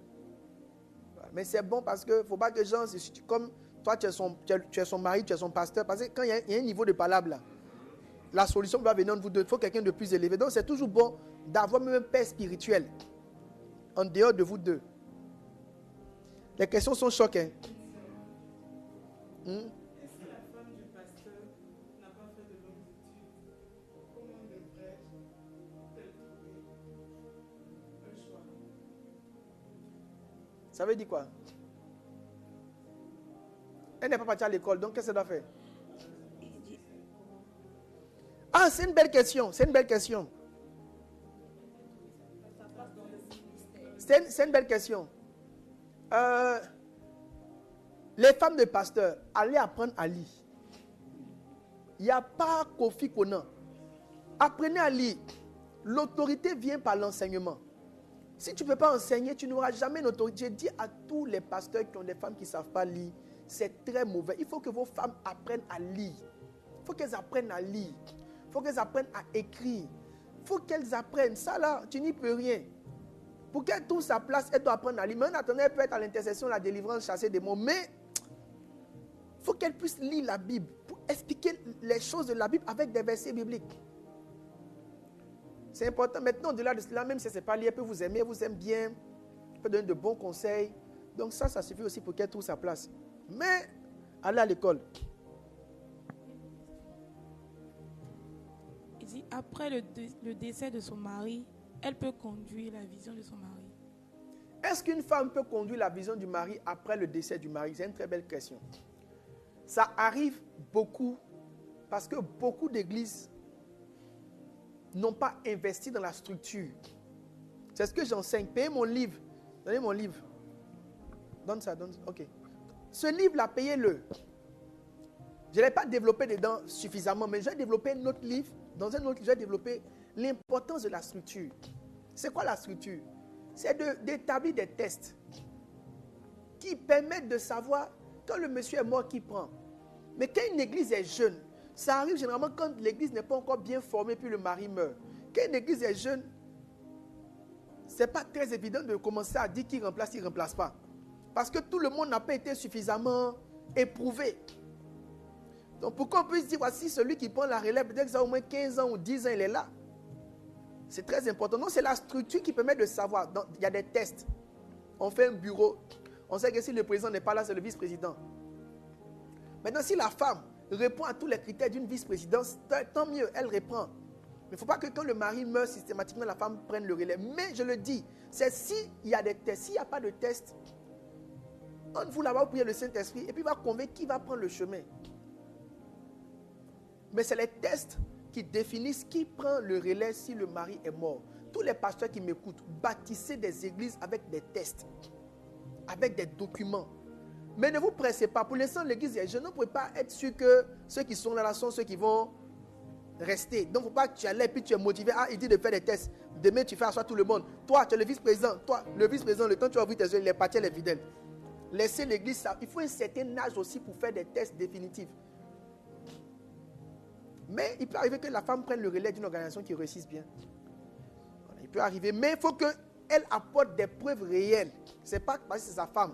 Mais c'est bon parce que ne faut pas que gens, comme toi tu es son mari, tu es son pasteur, parce que quand il y a un niveau de palabre là, la solution va venir de vous deux. Il faut quelqu'un de plus élevé. Donc c'est toujours bon d'avoir même un père spirituel en dehors de vous deux. Les questions sont choquantes. Et si la femme du pasteur n'a pas fait de longues études, comment devrait-elle trouver un choix? Ça veut dire quoi? Elle n'est pas partie à l'école, donc qu'est-ce qu'elle doit faire? Ah, c'est une belle question. C'est une belle question. C'est une belle question. Les femmes de pasteurs, allez apprendre à lire. Il n'y a pas Kofi Konan. Apprenez à lire. L'autorité vient par l'enseignement. Si tu ne peux pas enseigner, tu n'auras jamais une autorité. Je dis à tous les pasteurs qui ont des femmes qui ne savent pas lire, c'est très mauvais. Il faut que vos femmes apprennent à lire. Il faut qu'elles apprennent à lire. Il faut qu'elles apprennent à écrire. Il faut qu'elles apprennent. Ça là, tu n'y peux rien. Pour qu'elle trouve sa place, elle doit apprendre à lire. Mais en attendant, elle peut être à l'intercession, la délivrance, chasser des mots. Mais il faut qu'elle puisse lire la Bible pour expliquer les choses de la Bible avec des versets bibliques. C'est important. Maintenant, au-delà de cela, même si ce n'est pas lié, elle peut vous aimer, elle vous aime bien, elle peut donner de bons conseils. Donc ça suffit aussi pour qu'elle trouve sa place. Mais, aller à l'école. Il dit, après le décès de son mari, elle peut conduire la vision de son mari. Est-ce qu'une femme peut conduire la vision du mari après le décès du mari? C'est une très belle question. Ça arrive beaucoup parce que beaucoup d'églises n'ont pas investi dans la structure. C'est ce que j'enseigne. Payez mon livre. Donnez mon livre. Donne ça, donne ça. Ok. Ce livre-là, payez-le. Je ne l'ai pas développé dedans suffisamment, mais je vais développer un autre livre. Dans un autre livre, je vais développer l'importance de la structure. C'est quoi la structure? C'est d'établir des tests qui permettent de savoir quand le monsieur est mort, qui prend. Mais quand une église est jeune, ça arrive généralement quand l'église n'est pas encore bien formée puis le mari meurt. Quand une église est jeune, ce n'est pas très évident de commencer à dire qui remplace, qui ne remplace pas. Parce que tout le monde n'a pas été suffisamment éprouvé. Donc pour qu'on puisse dire, voici celui qui prend la relève, peut-être que ça a au moins 15 ans ou 10 ans, il est là. C'est très important. Non, c'est la structure qui permet de savoir. Donc, il y a des tests. On fait un bureau. On sait que si le président n'est pas là, c'est le vice-président. Maintenant, si la femme répond à tous les critères d'une vice-présidence, tant mieux, elle reprend. Mais il ne faut pas que quand le mari meurt systématiquement, la femme prenne le relais. Mais je le dis, c'est s'il y a des tests. S'il n'y a pas de tests, on vous là-bas, vous priez le Saint-Esprit et puis il va convaincre qui va prendre le chemin. Mais c'est les tests qui définissent qui prend le relais si le mari est mort. Tous les pasteurs qui m'écoutent, bâtissez des églises avec des tests, avec des documents. Mais ne vous pressez pas. Pour l'instant, l'église, je ne pourrais pas être sûr que ceux qui sont là sont ceux qui vont rester. Donc, il ne faut pas que tu es là et puis tu es motivé. Ah, il dit de faire des tests. Demain, tu fais asseoir tout le monde. Toi, tu es le vice-président. Toi, le vice-président, le temps que tu vas ouvrir tes yeux, il est parti, elle est fidèle. Laissez l'église ça. Il faut un certain âge aussi pour faire des tests définitifs. Mais il peut arriver que la femme prenne le relais d'une organisation qui réussisse bien. Voilà, il peut arriver, mais il faut qu'elle apporte des preuves réelles. Ce n'est pas parce que c'est sa femme.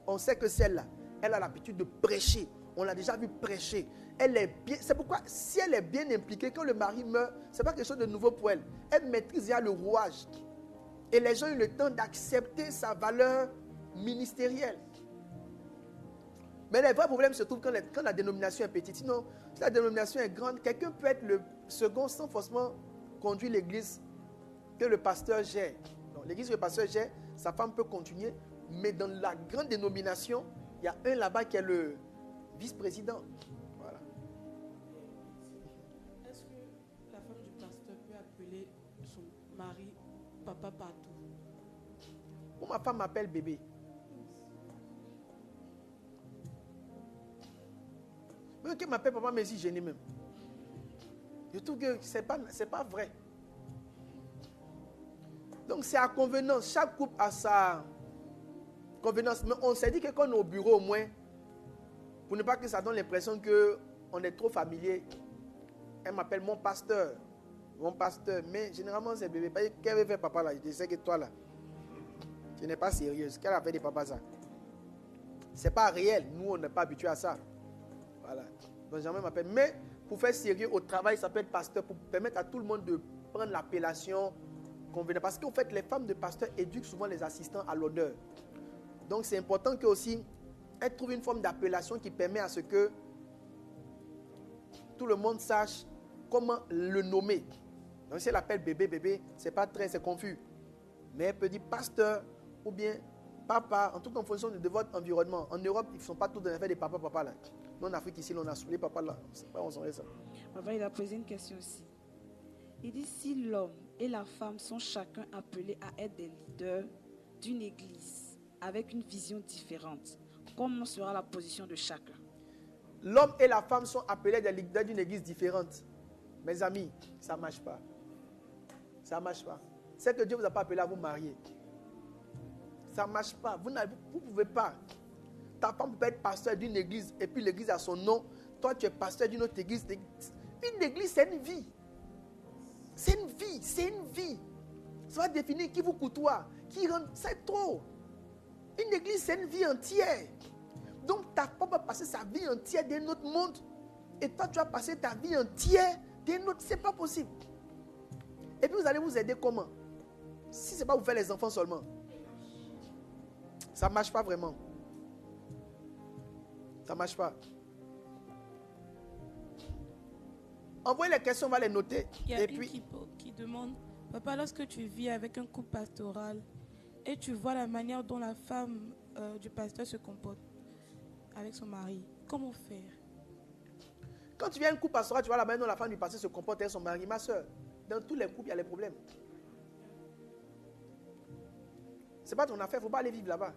On sait que celle-là, elle a l'habitude de prêcher. On l'a déjà vu prêcher. Elle est bien. C'est pourquoi, si elle est bien impliquée, quand le mari meurt, ce n'est pas quelque chose de nouveau pour elle. Elle maîtrise déjà le rouage. Et les gens ont eu le temps d'accepter sa valeur ministérielle. Mais le vrai problème se trouve quand la dénomination est petite. Sinon, si la dénomination est grande, quelqu'un peut être le second sans forcément conduire l'église que le pasteur gère. Donc, l'église que le pasteur gère, sa femme peut continuer. Mais dans la grande dénomination, il y a un là-bas qui est le vice-président. Voilà. Est-ce que la femme du pasteur peut appeler son mari papa partout? Moi, ma femme m'appelle bébé. Même qu'elle m'appelle papa, mais si gêné même. Je trouve que ce n'est pas vrai. Donc c'est à convenance. Chaque couple a sa convenance. Mais on s'est dit que quand on est au bureau au moins, pour ne pas que ça donne l'impression qu'on est trop familier, elle m'appelle mon pasteur. Mon pasteur. Mais généralement c'est bébé. Qu'elle veut faire papa là? Je sais que toi là, tu n'es pas sérieuse. Qu'elle a fait des papas ça? Ce n'est pas réel. Nous on n'est pas habitués à ça. Voilà. Donc jamais m'appelle. Mais pour faire sérieux au travail, ça peut être pasteur pour permettre à tout le monde de prendre l'appellation convenable. Parce qu'en fait, les femmes de pasteurs éduquent souvent les assistants à l'odeur. Donc c'est important que aussi elles trouvent une forme d'appellation qui permet à ce que tout le monde sache comment le nommer. Donc si elle appelle bébé, c'est confus. Mais elle peut dire pasteur ou bien papa, en tout cas en fonction de votre environnement. En Europe, ils ne sont pas tous dans les affaires des papa là. Nous en Afrique ici, on a les papas là. C'est pas où on s'en est ça. Papa, il a posé une question aussi. Il dit si l'homme et la femme sont chacun appelés à être des leaders d'une église avec une vision différente, comment sera la position de chacun? L'homme et la femme sont appelés des leaders d'une église différente. Mes amis, ça ne marche pas. Ça ne marche pas. C'est que Dieu ne vous a pas appelé à vous marier. Ça ne marche pas. Vous ne pouvez pas. Ta femme peut être pasteur d'une église et puis l'église a son nom. Toi, tu es pasteur d'une autre église. Une église, c'est une vie. C'est une vie. C'est une vie. Ça va définir qui vous côtoie. Qui rentre. C'est trop. Une église, c'est une vie entière. Donc, ta femme va passer sa vie entière d'un autre monde. Et toi, tu vas passer ta vie entière d'un autre. Ce n'est pas possible. Et puis, vous allez vous aider comment? Si ce n'est pas vous faire les enfants seulement. Ça ne marche pas vraiment. Ça ne marche pas. Envoyez les questions, on va les noter. Il y a une qui demande, papa, lorsque tu vis avec un couple pastoral et tu vois la manière dont la femme du pasteur se comporte avec son mari, comment faire? Quand tu viens à un couple pastoral, tu vois la manière dont la femme du pasteur se comporte avec son mari. Ma soeur, dans tous les couples, il y a les problèmes. Ce n'est pas ton affaire, il ne faut pas aller vivre là-bas.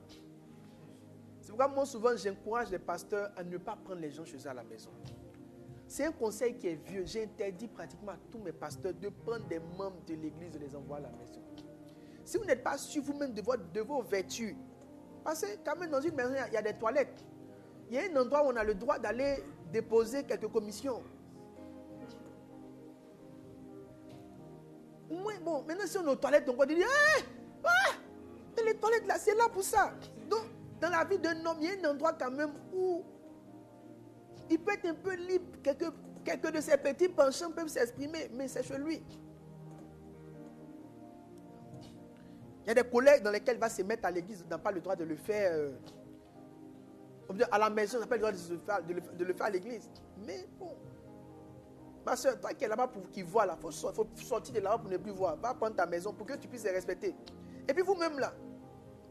C'est pourquoi moi, souvent, j'encourage les pasteurs à ne pas prendre les gens chez eux à la maison. C'est un conseil qui est vieux. J'ai interdit pratiquement à tous mes pasteurs de prendre des membres de l'église et de les envoyer à la maison. Si vous n'êtes pas sûr vous-même de vos vertus, parce que quand même dans une maison, il y a des toilettes. Il y a un endroit où on a le droit d'aller déposer quelques commissions. Oui, bon, maintenant si on est aux toilettes, on va dire, mais les toilettes là, c'est là pour ça. Donc, dans la vie d'un homme, il y a un endroit quand même où il peut être un peu libre. Quelques de ses petits penchants peuvent s'exprimer, mais c'est chez lui. Il y a des collègues dans lesquels il va se mettre à l'église, il n'a pas le droit de le faire. À la maison, il n'a pas le droit de le faire à l'église. Mais bon, ma soeur, toi qui es là-bas pour qu'il voit, il faut sortir de là-bas pour ne plus voir. Va prendre ta maison pour que tu puisses les respecter. Et puis vous-même là,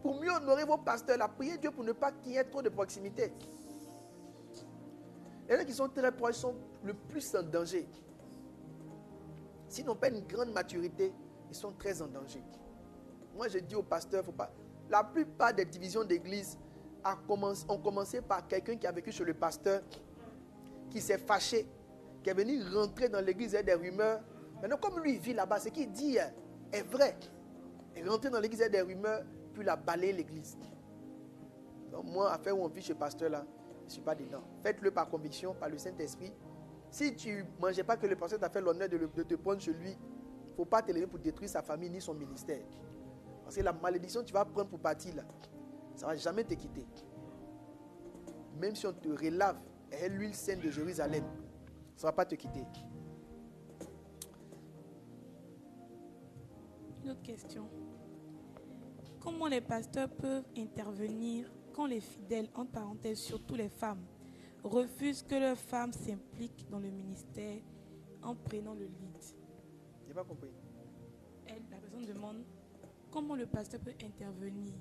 pour mieux honorer vos pasteurs, là, priez Dieu pour ne pas qu'il y ait trop de proximité. Les gens qui sont très proches sont le plus en danger. S'ils n'ont pas une grande maturité, ils sont très en danger. Moi, je dis aux pasteurs, faut pas. La plupart des divisions d'église ont commencé par quelqu'un qui a vécu chez le pasteur, qui s'est fâché, qui est venu rentrer dans l'église avec des rumeurs. Maintenant, comme lui, il vit là-bas, ce qu'il dit est vrai. Il est rentré dans l'église avec des rumeurs, puis il a balayé l'église. Donc, moi, affaire où on vit chez le pasteur, là, je ne suis pas dedans. Faites-le par conviction, par le Saint-Esprit. Si tu ne mangeais pas que le pasteur t'a fait l'honneur de te prendre chez lui, il ne faut pas te lever pour détruire sa famille ni son ministère. Parce que la malédiction que tu vas prendre pour partir là, ça ne va jamais te quitter. Même si on te relave et l'huile sainte de Jérusalem, ça ne va pas te quitter. Une autre question. Comment les pasteurs peuvent intervenir quand les fidèles, entre parenthèses, surtout les femmes, refusent que leurs femmes s'impliquent dans le ministère en prenant le lead? Je n'ai pas compris. La personne demande comment le pasteur peut intervenir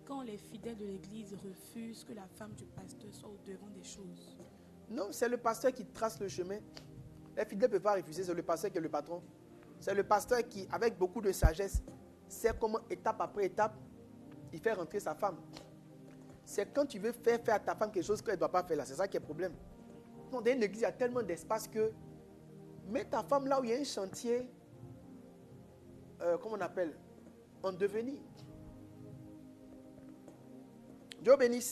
quand les fidèles de l'église refusent que la femme du pasteur soit au devant des choses. Non, c'est le pasteur qui trace le chemin. Les fidèles ne peuvent pas refuser, c'est le pasteur qui est le patron. C'est le pasteur qui, avec beaucoup de sagesse, sait comment, étape après étape, il fait rentrer sa femme. C'est quand tu veux faire à ta femme quelque chose qu'elle ne doit pas faire là. C'est ça qui est le problème. Dans une église, il y a tellement d'espace que mets ta femme là où il y a un chantier, comment on appelle, en devenir. Dieu bénisse.